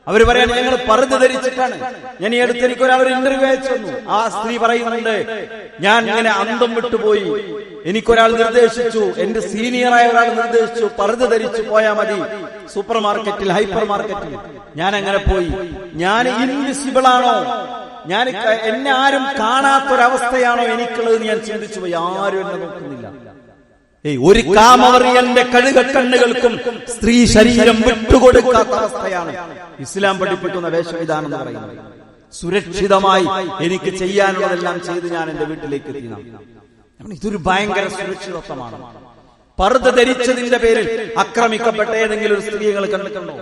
അവർ പറയാണ് ഞങ്ങൾ പർദ്ദ ധരിച്ചിട്ടാണ്. ഞാൻ ഈ അടുത്ത് എനിക്ക് ഒരാൾ ഇന്റർവ്യൂ അയച്ചു തന്നു. ആ സ്ത്രീ പറയുന്നുണ്ട്, ഞാൻ ഇങ്ങനെ അന്തം വിട്ടുപോയി, എനിക്കൊരാൾ നിർദ്ദേശിച്ചു, എന്റെ സീനിയറായ ഒരാൾ നിർദ്ദേശിച്ചു പർദ്ദ ധരിച്ചു പോയാൽ മതി സൂപ്പർ മാർക്കറ്റിൽ, ഹൈപ്പർ മാർക്കറ്റിൽ. ഞാൻ അങ്ങനെ പോയി. ഞാൻ ഇൻവിസിബിൾ ആണോ, ഞാൻ എന്നെ ആരും കാണാത്തൊരവസ്ഥയാണോ എനിക്കുള്ളത് ഞാൻ ചിന്തിച്ചു പോയി. ആരും എന്നെ നോക്കുന്നില്ല. ഒരു കാമവറിയന്റെ കഴുകക്കണ്ണുകൾക്കും സ്ത്രീ ശരീരം വിട്ടുകൊടുക്കാത്ത അവസ്ഥയാണ് ഇസ്ലാം പഠിപ്പിക്കുന്ന വേഷവിധാനം എന്ന് പറയുന്നത്. സുരക്ഷിതമായി എനിക്ക് ചെയ്യാനുള്ളതെല്ലാം ചെയ്ത് ഞാൻ എന്റെ വീട്ടിലേക്ക് എത്തി. ഇതൊരു ഭയങ്കര സുരക്ഷിതത്വമാണ്. പർദ്ദ ധരിച്ചതിന്റെ പേരിൽ ആക്രമിക്കപ്പെട്ട ഏതെങ്കിലും ഒരു സ്ത്രീകൾ കണ്ടിട്ടുണ്ടോ?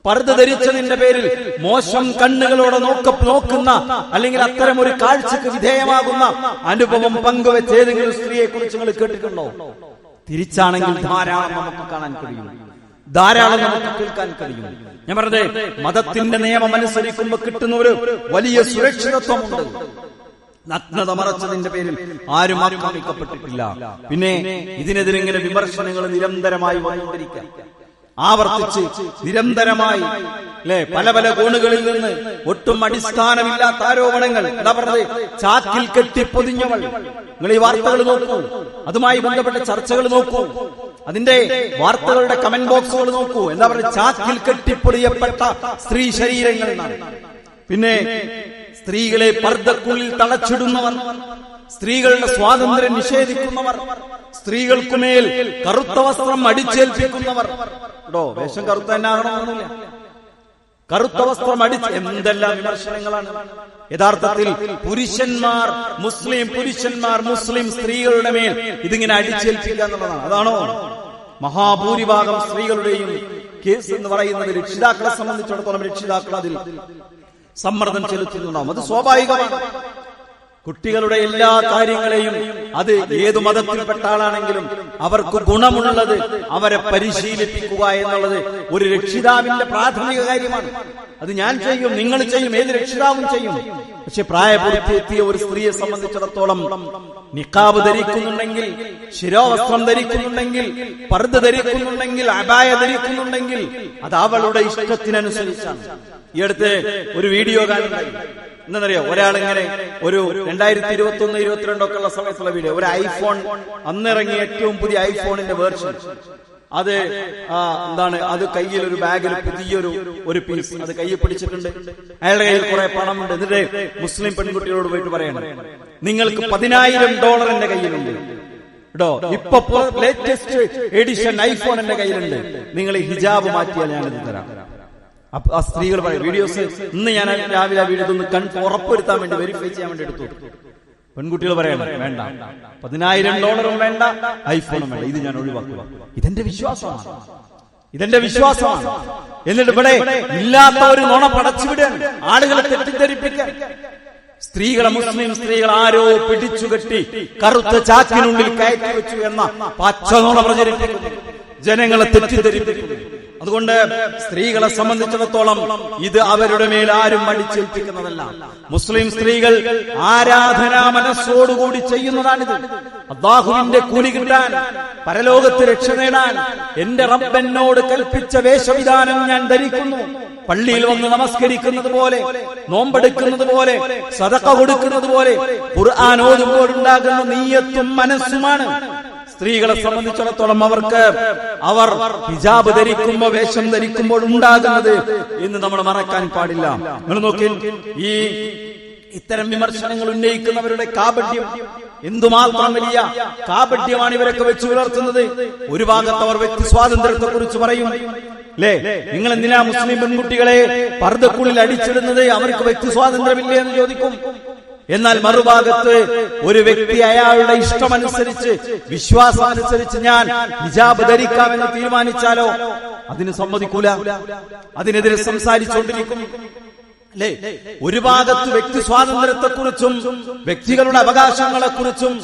പർദ്ദ ധരിച്ചതിന്റെ പേരിൽ മോശം കണ്ണുകളോടെ നോക്കുന്ന അല്ലെങ്കിൽ അത്തരം ഒരു കാഴ്ചക്ക് വിധേയമാകുന്ന അനുഭവം പങ്കുവെച്ച് ഏതെങ്കിലും സ്ത്രീയെ കുറിച്ച് നിങ്ങൾ കേട്ടിട്ടുണ്ടോ? തിരിച്ചാണെങ്കിൽ ധാരാളം നമുക്ക് കാണാൻ കഴിയും. ധാരാളം നമുക്ക് കേൾക്കാൻ കഴിയും. ഞാൻ പറഞ്ഞത് മതത്തിന്റെ നിയമം അനുസരിക്കുമ്പോൾ കിട്ടുന്ന ഒരു വലിയ സുരക്ഷിതത്വമുണ്ട്. നഗ്നത മറച്ചതിന്റെ പേരിൽ ആരും ആക്രമിക്കപ്പെട്ടിട്ടില്ല. പിന്നെ ഇതിനെതിരെ ഇങ്ങനെ വിമർശനങ്ങൾ നിരന്തരമായി വന്നുകൊണ്ടിരിക്കുക, ആവർത്തിച്ച് നിരന്തരമായി പല പല കോണുകളിൽ നിന്ന് ഒട്ടും അടിസ്ഥാനമില്ലാത്ത ആരോപണങ്ങൾ. എന്താ പറഞ്ഞത്? ചാക്കിൽ കെട്ടിപ്പൊതിഞ്ഞവൾ. നിങ്ങൾ ഈ വാർത്തകൾ നോക്കൂ, അതുമായി ബന്ധപ്പെട്ട ചർച്ചകൾ നോക്കൂ, അതിന്റെ വാർത്തകളുടെ കമന്റ് ബോക്സുകൾ നോക്കൂ. എന്താ പറയുക? ചാക്കിൽ കെട്ടിപ്പൊതിയപ്പെട്ട സ്ത്രീ ശരീരങ്ങൾ എന്നാണ്. പിന്നെ സ്ത്രീകളെ പർദ്ദക്കുള്ളിൽ തളച്ചിടുന്നവർ, സ്ത്രീകളുടെ സ്വാതന്ത്ര്യം നിഷേധിക്കുന്നവർ, സ്ത്രീകൾക്കുമേൽ കറുത്ത വസ്ത്രം അടിച്ചേൽപ്പിക്കുന്നവർ. വേഷം കറുത്ത തന്നെ ആകണമെന്നില്ല, കറുത്ത വസ്ത്രം എന്തെല്ലാം വിമർശനങ്ങളാണ്. യഥാർത്ഥത്തിൽ പുരുഷന്മാർ, മുസ്ലിം പുരുഷന്മാർ മുസ്ലിം സ്ത്രീകളുടെ മേൽ ഇതിങ്ങനെ അടിച്ചേൽപ്പിക്കുക എന്നുള്ളതാണ്. അതാണോ മഹാഭൂരിഭാഗം സ്ത്രീകളുടെയും കേസ് എന്ന് പറയുന്നത്? രക്ഷിതാക്കളെ സംബന്ധിച്ചിടത്തോളം രക്ഷിതാക്കൾ അതിൽ സമ്മർദ്ദം ചെലുത്തുന്നുണ്ടാവും. അത് സ്വാഭാവികമാണ്. കുട്ടികളുടെ എല്ലാ കാര്യങ്ങളെയും അത് ഏതു മതത്തിൽപ്പെട്ട ആളാണെങ്കിലും അവർക്ക് ഗുണമുള്ളത് അവരെ പരിശീലിപ്പിക്കുക എന്നുള്ളത് ഒരു രക്ഷിതാവിന്റെ പ്രാഥമിക കാര്യമാണ്. അത് ഞാൻ ചെയ്യും, നിങ്ങൾ ചെയ്യും, ഏത് രക്ഷിതാവും ചെയ്യും. പക്ഷെ പ്രായപൂർത്തിയെത്തിയ ഒരു സ്ത്രീയെ സംബന്ധിച്ചിടത്തോളം നിഖാബ് ധരിക്കുന്നുണ്ടെങ്കിൽ, ശിരോവസ്ത്രം ധരിക്കുന്നുണ്ടെങ്കിൽ, പർദ്ദ ധരിക്കുന്നുണ്ടെങ്കിൽ, അബായ ധരിക്കുന്നുണ്ടെങ്കിൽ അത് അവളുടെ ഇഷ്ടത്തിനനുസരിച്ചാണ്. ഈ അടുത്ത് ഒരു വീഡിയോ കാണുന്നുണ്ടായി. എന്താണെന്നറിയോ? ഒരാളിങ്ങനെ ഒരു 2021-22 ഒക്കെ ഉള്ള സമയത്തുള്ള വീഡിയോ, ഒരു ഐഫോൺ, അന്നിറങ്ങിയ ഏറ്റവും പുതിയ ഐഫോണിന്റെ വേർഷൻ, അത് എന്താണ്, അത് കയ്യിൽ ഒരു ബാഗിൽ പുതിയൊരു പീസ് അത് കയ്യിൽ പിടിച്ചിട്ടുണ്ട്. അയാളുടെ കയ്യിൽ കുറെ പണമുണ്ട്. എന്നിട്ട് മുസ്ലിം പെൺകുട്ടികളോട് പോയിട്ട് പറയണം, നിങ്ങൾക്ക് $10,000 എന്റെ കയ്യിലുണ്ട് കേട്ടോ, ഇപ്പൊ ലേറ്റസ്റ്റ് എഡിഷൻ ഐഫോൺ എന്റെ കയ്യിലുണ്ട്, നിങ്ങൾ ഹിജാബ് മാറ്റിയാൽ ഞാനിത് തരാം. ആ സ്ത്രീകൾ പറയും, വീഡിയോസ് ഇന്ന് ഞാൻ രാവിലെ വീഡിയോ ഒന്ന് ഉറപ്പുവരുത്താൻ വേണ്ടി, വെരിഫൈ ചെയ്യാൻ വേണ്ടി എടുത്തു. പെൺകുട്ടികൾ പറയണം, വേണ്ട, $10,000 വേണ്ട, ഐഫോണും വേണ്ട, ഇത് ഞാൻ ഒഴിവാക്കുക. ഇതെന്റെ വിശ്വാസമാണ്, ഇതെന്റെ വിശ്വാസമാണ്. എന്നിട്ട് ഇവിടെ ഇല്ലാത്ത ഒരു നുണ പടച്ചുവിടാൻ, ആളുകളെ തെറ്റിദ്ധരിപ്പിക്കാൻ. സ്ത്രീകളെ, മുസ്ലിം സ്ത്രീകൾ ആരോ പിടിച്ചുകെട്ടി കറുത്ത ചാക്കിനുള്ളിൽ കയറ്റി വെച്ചു എന്ന പച്ചനുണ പ്രചരിപ്പിക്കുന്നു, ജനങ്ങളെ തെറ്റിദ്ധരിപ്പിക്കുന്നു. അതുകൊണ്ട് സ്ത്രീകളെ സംബന്ധിച്ചിടത്തോളം ഇത് അവരുടെ മേൽ ആരും അടിച്ചേൽപ്പിക്കുന്നതല്ല. മുസ്ലിം സ്ത്രീകൾ ആരാധനാ മനസ്സോടുകൂടി ചെയ്യുന്നതാണിത്. അല്ലാഹുവിന്റെ കൂലി കിട്ടാൻ, പരലോകത്ത് രക്ഷ നേടാൻ എന്റെ റബ്ബെന്നോട് കൽപ്പിച്ച വേഷവിധാനം ഞാൻ ധരിക്കുന്നു. പള്ളിയിൽ വന്ന് നമസ്കരിക്കുന്നത് പോലെ, നോമ്പെടുക്കുന്നത് പോലെ, സദഖ കൊടുക്കുന്നത് പോലെ, ഖുർആൻ ഓതുമ്പോഴുണ്ടാകുന്ന നിയ്യത്തും മനസ്സുമാണ് സ്ത്രീകളെ സംബന്ധിച്ചിടത്തോളം അവർ ഹിജാബ് ധരിക്കുമ്പോൾ, വേഷം ധരിക്കുമ്പോൾ ഉണ്ടാകുന്നത് എന്ന് നമ്മൾ മറക്കാൻ പാടില്ല. നിങ്ങൾ നോക്കി, ഈ ഇത്തരം വിമർശനങ്ങൾ ഉന്നയിക്കുന്നവരുടെ കാപട്യം, എന്തുമാത്രം വലിയ കാപട്യമാണ് ഇവരൊക്കെ വെച്ച് പുലർത്തുന്നത്. ഒരു ഭാഗത്ത് അവർ വ്യക്തി സ്വാതന്ത്ര്യത്തെ കുറിച്ച് പറയും, അല്ലേ? നിങ്ങൾ എന്തിനാ മുസ്ലിം പെൺകുട്ടികളെ പർദ്ദക്കുള്ളിൽ അടിച്ചിടുന്നത്, അവർക്ക് വ്യക്തി സ്വാതന്ത്ര്യമില്ലേ എന്ന് ചോദിക്കും. എന്നാൽ മറുഭാഗത്ത് ഒരു വ്യക്തി അയാളുടെ ഇഷ്ടമനുസരിച്ച്, വിശ്വാസാനുസരിച്ച് ഞാൻ ഹിജാബ് ധരിക്കാമെന്ന് തീരുമാനിച്ചാലോ അതിന് സമ്മതിക്കൂല, അതിനെതിരെ സംസാരിച്ചുകൊണ്ടിരിക്കും, അല്ലേ? ഒരു ഭാഗത്ത് വ്യക്തി സ്വാതന്ത്ര്യത്തെക്കുറിച്ചും വ്യക്തികളുടെ അവകാശങ്ങളെക്കുറിച്ചും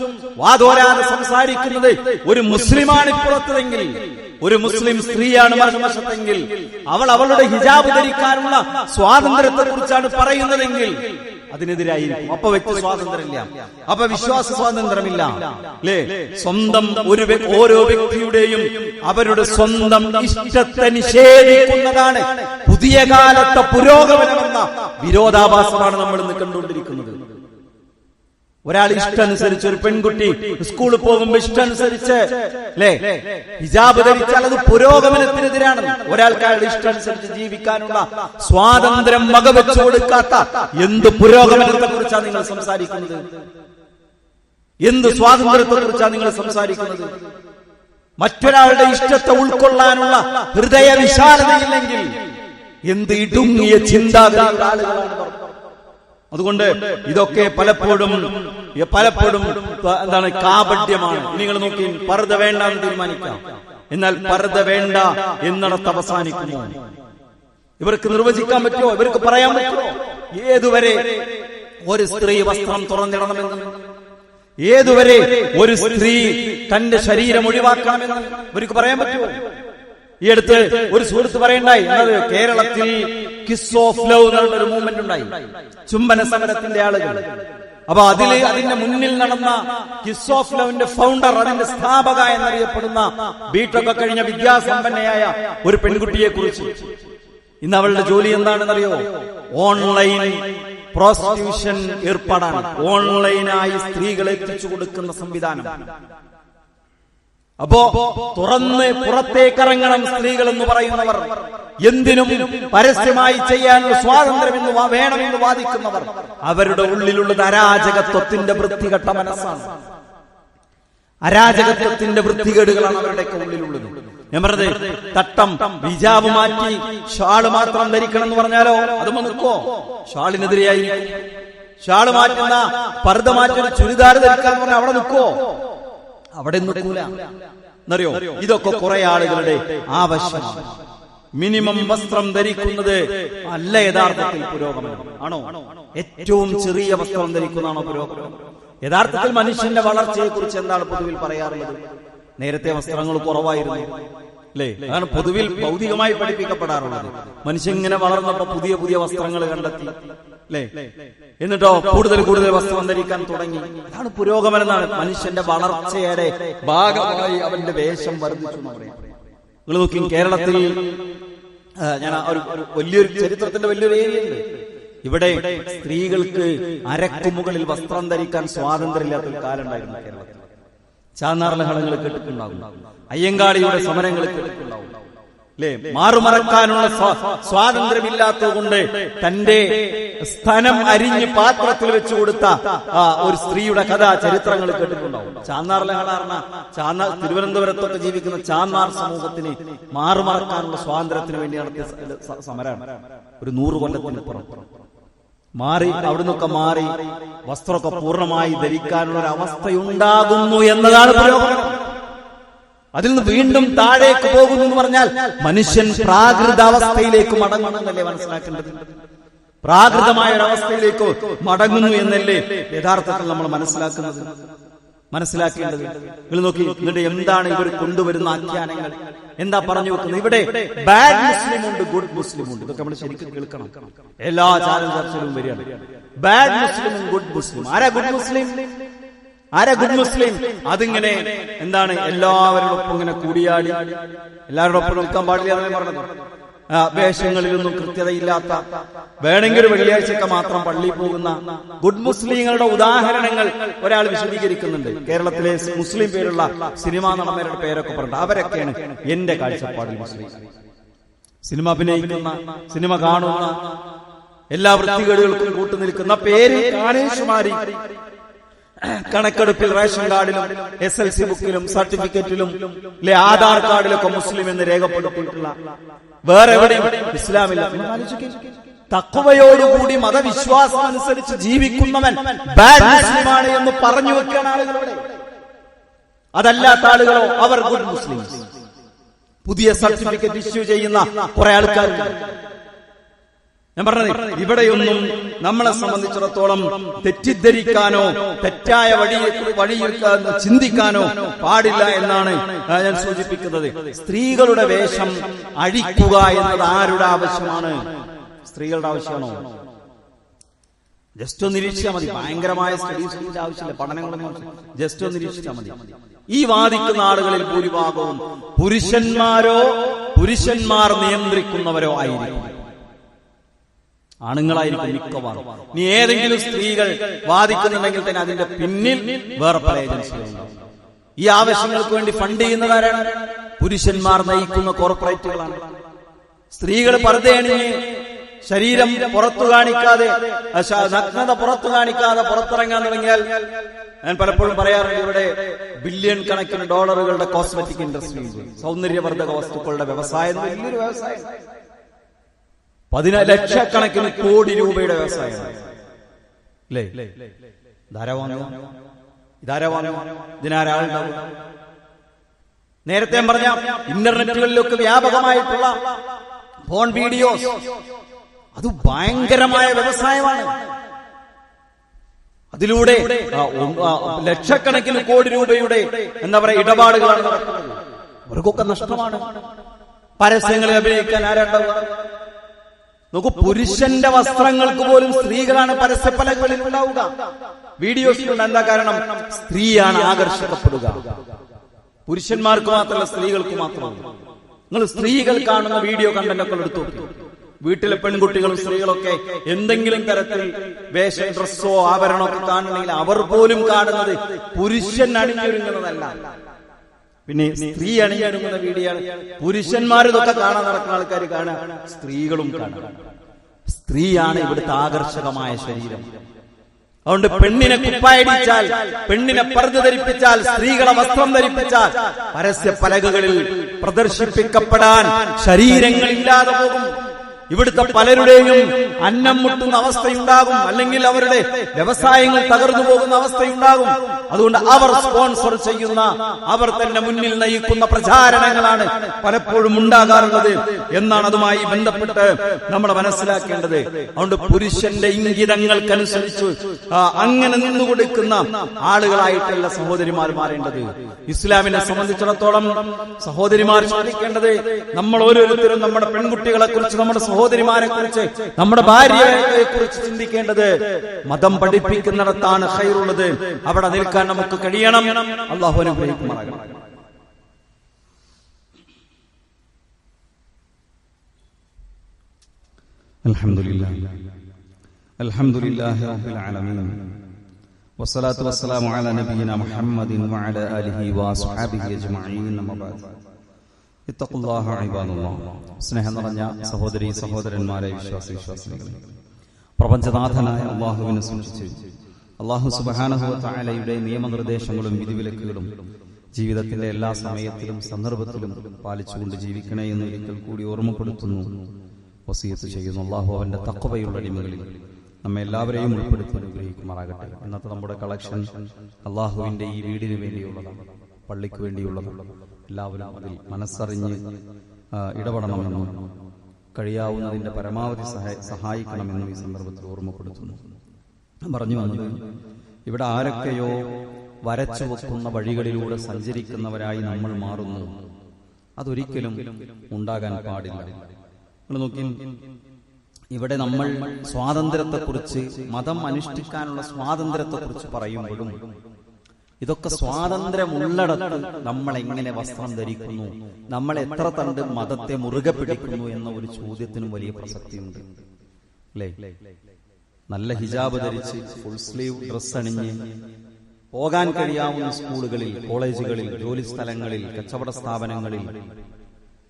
വാദോരാതെ സംസാരിക്കുന്നത് ഒരു മുസ്ലിമാണ് ഇപ്പുറത്തെങ്കിൽ, ഒരു മുസ്ലിം സ്ത്രീയാണ് മറുവശത്തെങ്കിൽ, അവൾ അവളുടെ ഹിജാബ് ധരിക്കാനുള്ള സ്വാതന്ത്ര്യത്തെക്കുറിച്ചാണ് പറയുന്നതെങ്കിൽ അതിനെതിരായിരിക്കും. അപ്പൊ വ്യക്തി സ്വാതന്ത്ര്യമില്ല, അപ്പൊ വിശ്വാസ സ്വാതന്ത്ര്യമില്ല, അല്ലേ? സ്വന്തം ഓരോ വ്യക്തിയുടെയും അവരുടെ സ്വന്തം ഇഷ്ടത്തെ നിഷേധിക്കുന്നതാണ് പുതിയ കാലത്തെ പുരോഗമനമെന്ന വിരോധാഭാസമാണ് നമ്മൾ ഇന്ന് കണ്ടുകൊണ്ടിരിക്കുന്നത്. ഒരാൾ ഇഷ്ടമനുസരിച്ച്, ഒരു പെൺകുട്ടി സ്കൂളിൽ പോകുമ്പോൾ ഇഷ്ടമനുസരിച്ച്, അല്ലേ, ഹിജാബ് ധരിച്ചാൽ അത് പുരോഗമനത്തിനെതിരാണ്. ഒരാൾക്ക് അയാളുടെ ഇഷ്ടമനുസരിച്ച് ജീവിക്കാനുള്ള സ്വാതന്ത്ര്യം വകവെച്ചു കൊടുക്കാത്ത എന്ത് പുരോഗമനത്തെ കുറിച്ചാണ് നിങ്ങൾ സംസാരിക്കുന്നത്? എന്ത് സ്വാതന്ത്ര്യത്തെ കുറിച്ചാണ് നിങ്ങൾ സംസാരിക്കുന്നത്? മറ്റൊരാളുടെ ഇഷ്ടത്തെ ഉൾക്കൊള്ളാനുള്ള ഹൃദയ വിശാലതയില്ലെങ്കിൽ എന്ത് ഇടുങ്ങിയ ചിന്താഗതിയുള്ള ആളുകളാണ്. അതുകൊണ്ട് ഇതൊക്കെ പലപ്പോഴും എന്താണ്, കാപട്യമാണ്. നിങ്ങൾ നോക്കി, പർദ്ദ വേണ്ട എന്ന് തീരുമാനിക്കാം, എന്നാൽ പർദ്ദ വേണ്ട എന്നിടത്ത് അവസാനിക്കുമോ? ഇവർക്ക് നിർവചിക്കാൻ പറ്റുമോ? ഇവർക്ക് പറയാൻ പറ്റുമോ ഏതുവരെ ഒരു സ്ത്രീ വസ്ത്രം തുറന്നിടണമെന്ന്? ഏതുവരെ ഒരു സ്ത്രീ തന്റെ ശരീരം ഒഴിവാക്കണമെന്ന് ഇവർക്ക് പറയാൻ പറ്റുമോ? ഈ അടുത്ത് ഒരു സുഹൃത്ത് പറയണ്ടായി, കേരളത്തിൽ കിസ് ഓഫ് ലവ് എന്നുള്ളൊരു മൂവ്മെന്റ് ഉണ്ടായി, ചുംബന സമരത്തിന്റെ ആളുകൾ. അപ്പൊ അതിന്റെ മുന്നിൽ നടന്ന കിസ് ഓഫ് ലവിന്റെ ഫൗണ്ടർ, അതിന്റെ സ്ഥാപക എന്നറിയപ്പെടുന്ന ബിടെക് കഴിഞ്ഞ വിദ്യാസമ്പന്നയായ ഒരു പെൺകുട്ടിയെ കുറിച്ച്. ഇന്ന് അവളുടെ ജോലി എന്താണെന്നറിയോ? ഓൺലൈൻ പ്രോസ്റ്റിറ്റ്യൂഷൻ ഏർപ്പാടാണ്. ഓൺലൈനായി സ്ത്രീകളെ എത്തിച്ചു കൊടുക്കുന്ന സംവിധാനം. അപ്പോ തുറന്ന് പുറത്തേക്കിറങ്ങണം സ്ത്രീകൾ എന്ന് പറയുന്നവർ, എന്തിനും പരസ്യമായി ചെയ്യാനുള്ള സ്വാതന്ത്ര്യം വേണമെന്ന് വാദിക്കുന്നവർ, അവരുടെ ഉള്ളിലുള്ളത് അരാജകത്വത്തിന്റെ വൃത്തികെട്ട മനസ്സാണ്. അരാജകത്വത്തിന്റെ വൃത്തികേടുകളാണ് അവരുടെയൊക്കെ ഉള്ളിലുള്ളത്. ഞാൻ പറഞ്ഞത്, തട്ടം ഹിജാബ് മാറ്റി ഷാള് മാത്രം ധരിക്കണം എന്ന് പറഞ്ഞാലോ അത് നിൽക്കോ? ഷാളിനെതിരെയായി. ഷാള് മാറ്റുന്ന പർദ്ദ മാറ്റുന്ന ചുരിദാർ ധരിക്കാൻ പറഞ്ഞാൽ അവിടെ നിൽക്കോ? അവിടെ നിൽക്കൂല. എന്നറിയോ, ഇതൊക്കെ കുറെ ആളുകളുടെ ആവശ്യമാണ്. മിനിമം വസ്ത്രം ധരിക്കുന്നത് അല്ല യഥാർത്ഥത്തിൽ പുരോഗമനം. ആണോ? ഏറ്റവും ചെറിയ വസ്ത്രം ധരിക്കുന്നതാണോ പുരോഗമനം? യഥാർത്ഥത്തിൽ മനുഷ്യന്റെ വളർച്ചയെ കുറിച്ച് എന്താണ് പൊതുവിൽ പറയാറുള്ളത്? നേരത്തെ വസ്ത്രങ്ങൾ കുറവായിരുന്നു, അല്ലേ? അതാണ് പൊതുവിൽ ഭൗതികമായി പഠിപ്പിക്കപ്പെടാറുള്ളത്. മനുഷ്യൻ ഇങ്ങനെ വളർന്നപ്പോ പുതിയ പുതിയ വസ്ത്രങ്ങൾ കണ്ടെത്തി, അല്ലേ? എന്നിട്ടോ കൂടുതൽ കൂടുതൽ വസ്ത്രം ധരിക്കാൻ തുടങ്ങി. അതാണ് പുരോഗമനം എന്നാണ്. മനുഷ്യന്റെ വളർച്ചയുടെ ഭാഗമായി അവന്റെ വേഷം വർദ്ധിച്ചു എന്ന് പറയാം. നിങ്ങൾ നോക്കി, കേരളത്തിൽ ഞാൻ വലിയൊരു ചരിത്രത്തിന്റെ വലിയൊരു ഏരിയ ഉണ്ട്. ഇവിടെ സ്ത്രീകൾക്ക് അരക്കുമുകളിൽ വസ്ത്രം ധരിക്കാൻ സ്വാതന്ത്ര്യമില്ലാത്തൊരു കാലം ഉണ്ടായിരുന്നു കേരളത്തിൽ. ചാന്നാർ ലഹളങ്ങൾ കേട്ടിട്ടുണ്ടാകും, അയ്യങ്കാളിയുടെ സമരങ്ങൾ കേട്ടിട്ടുണ്ടാകും, അല്ലെ? മാറുമറക്കാനുള്ള സ്വാതന്ത്ര്യമില്ലാത്തത് കൊണ്ട് തന്റെ സ്ഥലം അരിഞ്ഞ് പാത്രത്തിൽ വെച്ചു കൊടുത്ത ഒരു സ്ത്രീയുടെ കഥ ചരിത്രങ്ങൾ കേട്ടിട്ടുണ്ടാവും. ചാന്നാർ ലഹള പറഞ്ഞ തിരുവനന്തപുരത്തൊക്കെ ജീവിക്കുന്ന ചാന്നാർ സമൂഹത്തിന് മാറുമറക്കാനുള്ള സ്വാതന്ത്ര്യത്തിന് വേണ്ടി നടത്തിയ സമരമാണ്. ഒരു 100 കൊല്ലത്തിനപ്പുറം മാറി, അവിടുന്നൊക്കെ മാറി വസ്ത്രമൊക്കെ പൂർണ്ണമായി ധരിക്കാനുള്ള ഒരു അവസ്ഥയുണ്ടാകുന്നു എന്നതാണ് പുരോഗമനം. അതിൽ നിന്ന് വീണ്ടും താഴേക്ക് പോകുന്നു എന്ന് പറഞ്ഞാൽ മനുഷ്യൻ പ്രാകൃതാവസ്ഥയിലേക്ക് മടങ്ങുന്നല്ലേ മനസ്സിലാക്കേണ്ടത്? പ്രാകൃതമായ ഒരവസ്ഥയിലേക്ക് മടങ്ങുന്നു എന്നല്ലേ യഥാർത്ഥത്തിൽ നമ്മൾ മനസ്സിലാക്കേണ്ടത്. നിങ്ങൾ നോക്കി, എന്നിട്ട് എന്താണ് ഇവർ കൊണ്ടുവരുന്ന ആഖ്യാനങ്ങൾ? എന്താ പറഞ്ഞു വെക്കുന്നത്? ഇവിടെ ബാഡ് മുസ്ലിം ഉണ്ട്, ഗുഡ് മുസ്ലിം ഉണ്ട്. ഇതൊക്കെ നമ്മൾ ശരിക്കും കേൾക്കണം. എല്ലാ ചാനൽ ചർച്ചയിലും വരികയാണ് ബാഡ് മുസ്ലിമും ഗുഡ് മുസ്ലിം. ആരാ ഗുഡ് മുസ്ലിം? ആരാ ഗുഡ് മുസ്ലിം? അതിങ്ങനെ എന്താണ് എല്ലാവരോടൊപ്പം ഇങ്ങനെ കൂടിയാടി എല്ലാവരോടൊപ്പം നിൽക്കാൻ പാടില്ല എന്നല്ലേ പറഞ്ഞത്? വേഷങ്ങളിലൊന്നും കൃത്യതയില്ലാത്ത, വേണമെങ്കിൽ ഒരു വെള്ളിയാഴ്ചയൊക്കെ മാത്രം പള്ളിയിൽ പോകുന്ന ഗുഡ് മുസ്ലിങ്ങളുടെ ഉദാഹരണങ്ങൾ ഒരാൾ വിശദീകരിക്കുന്നുണ്ട്. കേരളത്തിലെ മുസ്ലിം പേരുള്ള സിനിമാ നടന്മാരുടെ പേരൊക്കെ പറഞ്ഞിട്ട് അവരൊക്കെയാണ് എന്റെ കാഴ്ചപ്പാടിൽ മുസ്ലിം. സിനിമ അഭിനയിക്കുന്ന, സിനിമ കാണുന്ന, എല്ലാ വൃത്തികേടുകൾക്കും കൂട്ടുനിൽക്കുന്ന പേര് കാനേഷുമാരി, കണക്കെടുപ്പിൽ റേഷൻ കാർഡിലും SLC ബുക്കിലും സർട്ടിഫിക്കറ്റിലും ആധാർ കാർഡിലൊക്കെ മുസ്ലിം എന്ന് രേഖപ്പെടുത്തിയിട്ടുള്ള വേറെ എവിടെയും ഇസ്ലാമില്ല. തഖ്വയോടുകൂടി മതവിശ്വാസം അനുസരിച്ച് ജീവിക്കുന്നവൻ ബാഡ് മുസ്ലിമാണ് എന്ന് പറഞ്ഞു വെക്കുന്ന ആളുകളുടെ, അതല്ലാത്ത ആളുകളോ അവർ ഗുഡ് മുസ്ലിം. പുതിയ സർട്ടിഫിക്കറ്റ് ഇഷ്യൂ ചെയ്യുന്ന കുറെ ആൾക്കാരുണ്ട്. ഞാൻ പറഞ്ഞത്, ഇവിടെയൊന്നും നമ്മളെ സംബന്ധിച്ചിടത്തോളം തെറ്റിദ്ധരിക്കാനോ തെറ്റായ വഴിയിൽ ചിന്തിക്കാനോ പാടില്ല എന്നാണ് ഞാൻ സൂചിപ്പിക്കുന്നത്. സ്ത്രീകളുടെ വേഷം അഴിക്കുക എന്നത് ആരുടെ ആവശ്യമാണ്? സ്ത്രീകളുടെ ആവശ്യമാണോ? ജസ്റ്റ് ഒന്ന് നിരീക്ഷിച്ചാൽ മതി. ഭയങ്കരമായ സ്റ്റഡീസിന്റെ ആവശ്യമില്ല, പഠനങ്ങളൊന്നും. ജസ്റ്റ് ഒന്ന് നിരീക്ഷിച്ചാൽ മതി. ഈ വാദിക്കുന്ന ആളുകളിൽ ഭൂരിഭാഗവും പുരുഷന്മാർ നിയന്ത്രിക്കുന്നവരോ ആയിരിക്കും, ആണുങ്ങളായിരിക്കും മിക്കവാറും. നീ ഏതെങ്കിലും സ്ത്രീകൾ വാദിക്കുന്നുണ്ടെങ്കിൽ തന്നെ അതിന്റെ പിന്നിൽ വേറെ പല ഏജൻസികളുണ്ടാവും. ഈ ആവശ്യങ്ങൾക്ക് വേണ്ടി ഫണ്ട് ചെയ്യുന്നതാരാണ്? പുരുഷന്മാർ നയിക്കുന്ന കോർപ്പറേറ്റുകളാണ്. സ്ത്രീകൾ പർദ്ദയണിഞ്ഞ് ശരീരം പുറത്തു കാണിക്കാതെ, നഗ്നത പുറത്തു കാണിക്കാതെ പുറത്തിറങ്ങാൻ തുടങ്ങിയാൽ, ഞാൻ പലപ്പോഴും പറയാറുണ്ട്, ഇവിടെ ബില്യൺ കണക്കിന് ഡോളറുകളുടെ കോസ്മെറ്റിക് ഇൻഡസ്ട്രി, സൗന്ദര്യവർദ്ധക വസ്തുക്കളുടെ വ്യവസായം, വലിയൊരു വ്യവസായം, 10 ലക്ഷക്കണക്കിന് കോടി രൂപയുടെ വ്യവസായമാണ്. അല്ലേ? ഇതാരാ വാങ്ങുക? ഇതിനാരാളുണ്ടാവും? നേരത്തെ പറഞ്ഞ ഇന്റർനെറ്റുകളിലൊക്കെ വ്യാപകമായിട്ടുള്ള ഫോൺ വീഡിയോസ്, അത് ഭയങ്കരമായ വ്യവസായമാണ്. അതിലൂടെ ലക്ഷക്കണക്കിന് കോടി രൂപയുടെ എന്താ പറയുക ഇടപാടുകളാണ് നടക്കുന്നത്. അവർക്കൊക്കെ നഷ്ടമാണ്. പരസ്യങ്ങളിൽ അഭിനയിക്കാൻ ആരാണ്ടാവുക? നോക്കൂ, പുരുഷന്റെ വസ്ത്രങ്ങൾക്ക് പോലും സ്ത്രീകളാണ് പരസ്യഫലങ്ങളിൽ ഉണ്ടാവുക, വീഡിയോസിലുണ്ട്. എന്താ കാരണം? സ്ത്രീയാണ് ആകർഷിക്കപ്പെടുക. പുരുഷന്മാർക്ക് മാത്രമല്ല, സ്ത്രീകൾക്ക് മാത്രമല്ല. നിങ്ങൾ സ്ത്രീകൾ കാണുന്ന വീഡിയോ കണ്ടന്റൊക്കെ എടുത്തു നോക്കി. വീട്ടിലെ പെൺകുട്ടികളും സ്ത്രീകളൊക്കെ എന്തെങ്കിലും തരത്തിൽ വേഷം, ഡ്രസ്സോ ആഭരണമോ ഒക്കെ കാണണമെങ്കിൽ അവർ പോലും കാണുന്നത് പുരുഷൻ അണിഞ്ഞൊരുങ്ങുന്നതല്ല, പിന്നെ സ്ത്രീ അണിഞ്ഞൊരുങ്ങുന്ന വീഡിയോ. പുരുഷന്മാരിതൊക്കെ കാണാൻ നടക്കുന്ന ആൾക്കാർ കാണാൻ, സ്ത്രീകളും കാണാൻ. സ്ത്രീയാണ് ഇവിടുത്തെ ആകർഷകമായ ശരീരം. അതുകൊണ്ട് പെണ്ണിനെ കുപ്പായടിച്ചാൽ, പെണ്ണിനെ പർദ്ദ ധരിപ്പിച്ചാൽ, സ്ത്രീകളെ വസ്ത്രം ധരിപ്പിച്ചാൽ പരസ്യ പലകകളിൽ പ്രദർശിപ്പിക്കപ്പെടാൻ ശരീരങ്ങളില്ലാതെ പോകും. ഇവിടുത്തെ പലരുടെയും അന്നം മുട്ടുന്ന അവസ്ഥയുണ്ടാകും, അല്ലെങ്കിൽ അവരുടെ വ്യവസായങ്ങൾ തകർന്നു പോകുന്ന അവസ്ഥയുണ്ടാകും. അതുകൊണ്ട് അവർ സ്പോൺസർ ചെയ്യുന്ന, അവർ തന്നെ മുന്നിൽ നയിക്കുന്ന പ്രചാരണങ്ങളാണ് പലപ്പോഴും ഉണ്ടാകാറുള്ളത് എന്നാണ് അതുമായി ബന്ധപ്പെട്ട് നമ്മൾ മനസ്സിലാക്കേണ്ടത്. അതുകൊണ്ട് പുരുഷന്റെ ഇംഗിതങ്ങൾക്കനുസരിച്ച് അങ്ങനെ നിന്നുകൊടുക്കുന്ന ആളുകളായിട്ടല്ല സഹോദരിമാർ മാറേണ്ടത്. ഇസ്ലാമിനെ സംബന്ധിച്ചിടത്തോളം സഹോദരിമാർ ശ്രദ്ധിക്കേണ്ടത്, നമ്മൾ ഓരോരുത്തരും നമ്മുടെ പെൺകുട്ടികളെ കുറിച്ച്, നമ്മുടെ സഹോദരിമാരെ കുറിച്ച്, നമ്മുടെ ഭാര്യയെ കുറിച്ച് ചിന്തിക്കേണ്ടത് മതം പഠിപ്പിക്കുന്നിടത്താണ് ഖൈറുള്ളത്. അവിടെ നിൽക്കാൻ നമുക്ക് കഴിയണം. അല്ലാഹു അനുഗ്രഹിക്കുമാറാകട്ടെ. അൽഹംദുലില്ലാഹി റബ്ബിൽ ആലമീൻ വസ്സലാത്തു വസ്സലാമു അലാ നബിയിനാ മുഹമ്മദിൻ വഅലാ ആലിഹി വഅസ്ഹാബിഹി അജ്മഈൻ. അമ്മാ ബഅദ്. ഇത്തഖുല്ലാഹ ഇബാദല്ലാഹ്. സ്നേഹം നിറഞ്ഞ സഹോദരി സഹോദരന്മാരെ, വിശ്വാസികളെ, പ്രപഞ്ചനാഥനായ അല്ലാഹുവിനെ സൂക്ഷിച്ച് അല്ലാഹു സുബ്ഹാനഹു വ തആലയുടെ നിയമനിർദ്ദേശങ്ങളും വിധിവിലക്കുകളും ജീവിതത്തിന്റെ എല്ലാ സമയത്തിലും സന്ദർഭത്തിലും പാലിച്ചുകൊണ്ട് ജീവിക്കണേ എന്ന് ഒരിക്കൽ കൂടി ഓർമ്മപ്പെടുത്തുന്നു, വസിയത്ത് ചെയ്യുന്നു. അല്ലാഹു അവന്റെ തഖ്വയുള്ള അടിമകളിൽ നമ്മെ എല്ലാവരെയും ഉൾപ്പെടുത്തി അനുഗ്രഹിക്കുമാറാകട്ടെ. ഇന്നത്തെ നമ്മുടെ കളക്ഷൻ അല്ലാഹുവിന്റെ ഈ വീടിന് വേണ്ടിയുള്ളതാണ്, പള്ളിക്ക് വേണ്ടിയുള്ളതാണ്. എല്ലാവരും അതിൽ മനസ്സറിഞ്ഞ് ഇടപെടണമെന്നും കഴിയാവുന്നതിന്റെ പരമാവധി സഹായിക്കണമെന്നും ഈ സന്ദർഭത്തിൽ ഓർമ്മപ്പെടുത്തുന്നു. പറഞ്ഞു വന്നത്, ഇവിടെ ആരൊക്കെയോ വരച്ചു വെക്കുന്ന വഴികളിലൂടെ സഞ്ചരിക്കുന്നവരായി നമ്മൾ മാറുന്നു. അതൊരിക്കലും ഉണ്ടാകാൻ പാടില്ല. നിങ്ങൾ നോക്കി, ഇവിടെ നമ്മൾ സ്വാതന്ത്ര്യത്തെക്കുറിച്ച്, മതം അനുഷ്ഠിക്കാനുള്ള സ്വാതന്ത്ര്യത്തെക്കുറിച്ച് പറയുമ്പോഴും ഇതൊക്കെ സ്വാതന്ത്ര്യമുള്ളിടത്ത് നമ്മൾ എങ്ങനെ വസ്ത്രം ധരിക്കുന്നു, നമ്മൾ എത്ര കണ്ട് മതത്തെ മുറുകെ പിടിക്കുന്നു എന്ന ഒരു ചോദ്യത്തിനും വലിയ പ്രസക്തിയുണ്ട്, അല്ലേ? നല്ല ഹിജാബ് ധരിച്ച് ഫുൾ സ്ലീവ് ഡ്രസ് അണിഞ്ഞ് പോകാൻ കഴിയാവുന്ന സ്കൂളുകളിൽ, കോളേജുകളിൽ, ജോലി സ്ഥലങ്ങളിൽ, കച്ചവട സ്ഥാപനങ്ങളിൽ,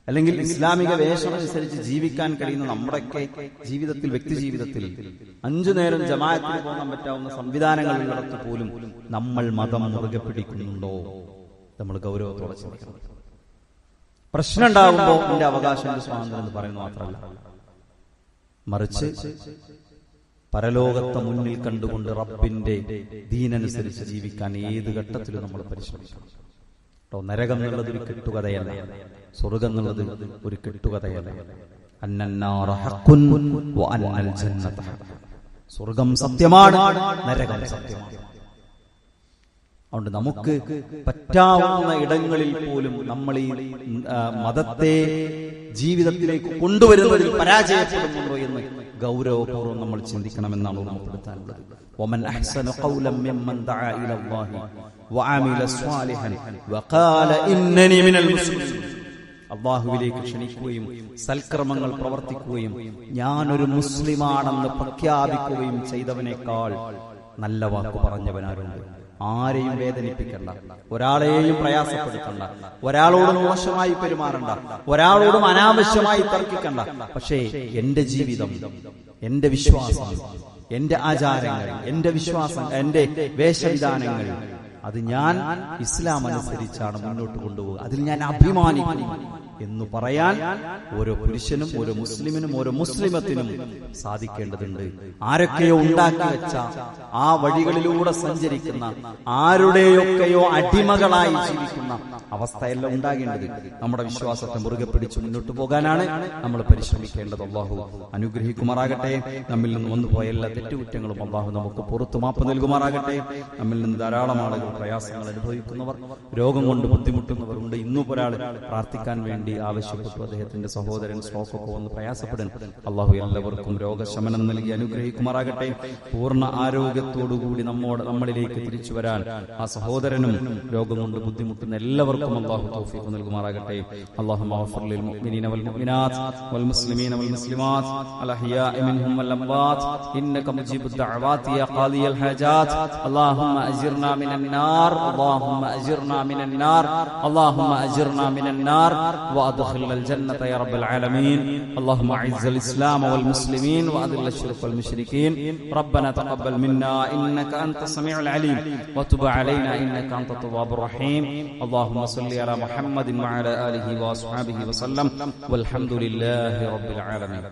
അല്ലെങ്കിൽ ഇസ്ലാമിക വേഷമനുസരിച്ച് ജീവിക്കാൻ കഴിയുന്ന നമ്മുടെയൊക്കെ ജീവിതത്തിൽ, വ്യക്തി ജീവിതത്തിൽ 5 നേരം ജമാഅത്തിന് പോകാൻ പറ്റാവുന്ന സംവിധാനങ്ങളുള്ളിടത്ത് പോലും നമ്മൾ മതം മുറുകെ പിടിക്കുന്നുണ്ടോ? നമ്മൾ ഗൗരവത്തോടെ ചിന്തിക്കണം. പ്രശ്നം ഉണ്ടാകുമ്പോൾ എന്റെ അവകാശം, എന്റെ സ്വാതന്ത്ര്യം എന്ന് പറയുന്നത് മാത്രമല്ല, മറിച്ച് പരലോകത്തെ മുന്നിൽ കണ്ടുകൊണ്ട് റബ്ബിന്റെ ദീനനുസരിച്ച് ജീവിക്കാൻ ഏത് ഘട്ടത്തിലും നമ്മൾ പരിശ്രമിക്കണം. നരകം എന്നുള്ളത് ഒരു കെട്ടുകഥയല്ല, സ്വർഗം എന്നുള്ളത് ഒരു കെട്ടുകഥയല്ല. സ്വർഗം സത്യമാണ്, നരകം സത്യമാണ്. അതുകൊണ്ട് നമുക്ക് പറ്റാവുന്ന ഇടങ്ങളിൽ പോലും നമ്മൾ ഈ മതത്തെ ജീവിതത്തിലേക്ക് കൊണ്ടുവരുന്നതിൽ പരാജയപ്പെടുന്നുണ്ടോ എന്ന് ഗൗരവപൂർവ്വം നമ്മൾ ചിന്തിക്കണമെന്നാണ് ഓർമ്മപ്പെടുത്താനുള്ളത്. ومن أحسن قولا ممن دعا إلى الله وعمل صالحا وقال إنني من المسلمين. അല്ലാഹുവിലേക്ക് ക്ഷണിക്കുകയും സൽക്കർമ്മങ്ങൾ പ്രവർത്തിക്കുകയും ഞാനൊരു മുസ്ലിമാണെന്ന് പ്രഖ്യാപിക്കുകയും ചെയ്തവനേക്കാൾ നല്ല വാക്ക് പറഞ്ഞവനാരുണ്ട്? ആരെയും വേദനിപ്പിക്കണ്ട, ഒരാളെയും പ്രയാസപ്പെടുത്തണ്ട, ഒരാളോടും മോശമായി പെരുമാറണ്ട, ഒരാളോടും അനാവശ്യമായി തർക്കിക്കണ്ട. പക്ഷേ എന്റെ ജീവിതം, എന്റെ വിശ്വാസം, എന്റെ ആചാരങ്ങൾ, എന്റെ വിശ്വാസം, എന്റെ വേഷവിധാനങ്ങൾ, അത് ഞാൻ ഇസ്ലാം അനുസരിച്ചാണ് മുന്നോട്ട് കൊണ്ടുപോകുക, അതിൽ ഞാൻ അഭിമാനിക്കുന്നു എന്ന് പറയാൻ ഓരോ പുരുഷനും, ഓരോ മുസ്ലിമിനും, ഓരോ മുസ്ലിമത്തിനും സാധിക്കേണ്ടതുണ്ട്. ആരൊക്കെയോ ഉണ്ടാക്കി വെച്ച ആ വഴികളിലൂടെ സഞ്ചരിക്കുന്ന, ആരുടെയൊക്കെയോ അടിമകളായി ജീവിക്കുന്ന അവസ്ഥയെല്ലാം ഉണ്ടാകേണ്ടത് നമ്മുടെ വിശ്വാസത്തെ മുറുകെ പിടിച്ച് മുന്നോട്ട് പോകാനാണ് നമ്മൾ പരിശ്രമിക്കേണ്ടത്. അല്ലാഹു അനുഗ്രഹിക്കുമാറാകട്ടെ. നമ്മിൽ നിന്ന് വന്നുപോയ എല്ലാ തെറ്റുകുറ്റങ്ങളും അല്ലാഹു നമുക്ക് പുറത്തു മാപ്പ് നൽകുമാറാകട്ടെ. നമ്മിൽ നിന്ന് ധാരാളം ആളുകൾ പ്രയാസങ്ങൾ അനുഭവിക്കുന്നവർ, രോഗം കൊണ്ട് ബുദ്ധിമുട്ടുന്നവരുണ്ട്. ഇന്നും ഒരാൾ പ്രാർത്ഥിക്കാൻ വേണ്ടി ആവശ്യപ്പെട്ടു. അദ്ദേഹത്തിന്റെ സഹോദരൻ സ്ട്രോക്കൊക്കെ വന്ന് പ്രയാസപ്പെടുന്നു. അള്ളാഹു എല്ലാവർക്കും രോഗശമനം നൽകി അനുഗ്രഹിക്കുമാറാകട്ടെ. പൂർണ്ണ ആരോഗ്യത്തോടുകൂടി നമ്മളിലേക്ക് തിരിച്ചു വരാൻ ആ സഹോദരനും രോഗം കൊണ്ട് ബുദ്ധിമുട്ടുന്ന എല്ലാവർക്കും അള്ളാഹു തൗഫീഖ് നൽകുമാറാകട്ടെ. അല്ലാഹുമ്മ ഗ്ഫിർ ലിൽ മുഅ്മിനീന വൽ മുഅ്മിനാത്ത് വൽ മുസ്ലിമീന വൽ മുസ്ലിമാത്ത് അൽ അഹ്യാഇ മിൻഹും വൽ അംവാത്ത് ഇന്നക മുജീബുദ് ദഅവാതി യാ ഖാദിയൽ ഹാജാത്ത്. അല്ലാഹുമ്മ അജിർനാ മിനൻ നാർ, അല്ലാഹുമ്മ അജിർനാ മിനൻ നാർ, അല്ലാഹുമ്മ അജിർനാ മിനൻ നാർ വഅദ്ഖിൽനൽ ജന്നത യാ റബ്ബൽ ആലമീൻ. അല്ലാഹുമ്മ അഇസ്സൽ ഇസ്ലാമ വൽ മുസ്ലിമീൻ വഅദിൽ അശ്ശിർക വൽ മുശ്രിക്കീൻ. റബ്ബനാ തഖബ്ബൽ മിന്നാ ഇന്നക അൻതസ് സമീഉൽ അലീം വതുബ് അലൈനാ ഇന്നക അൻതത് തവ്വാബുർ റഹീം. اللهم صل على محمد وعلى آله وأصحابه وسلم والحمد لله رب العالمين.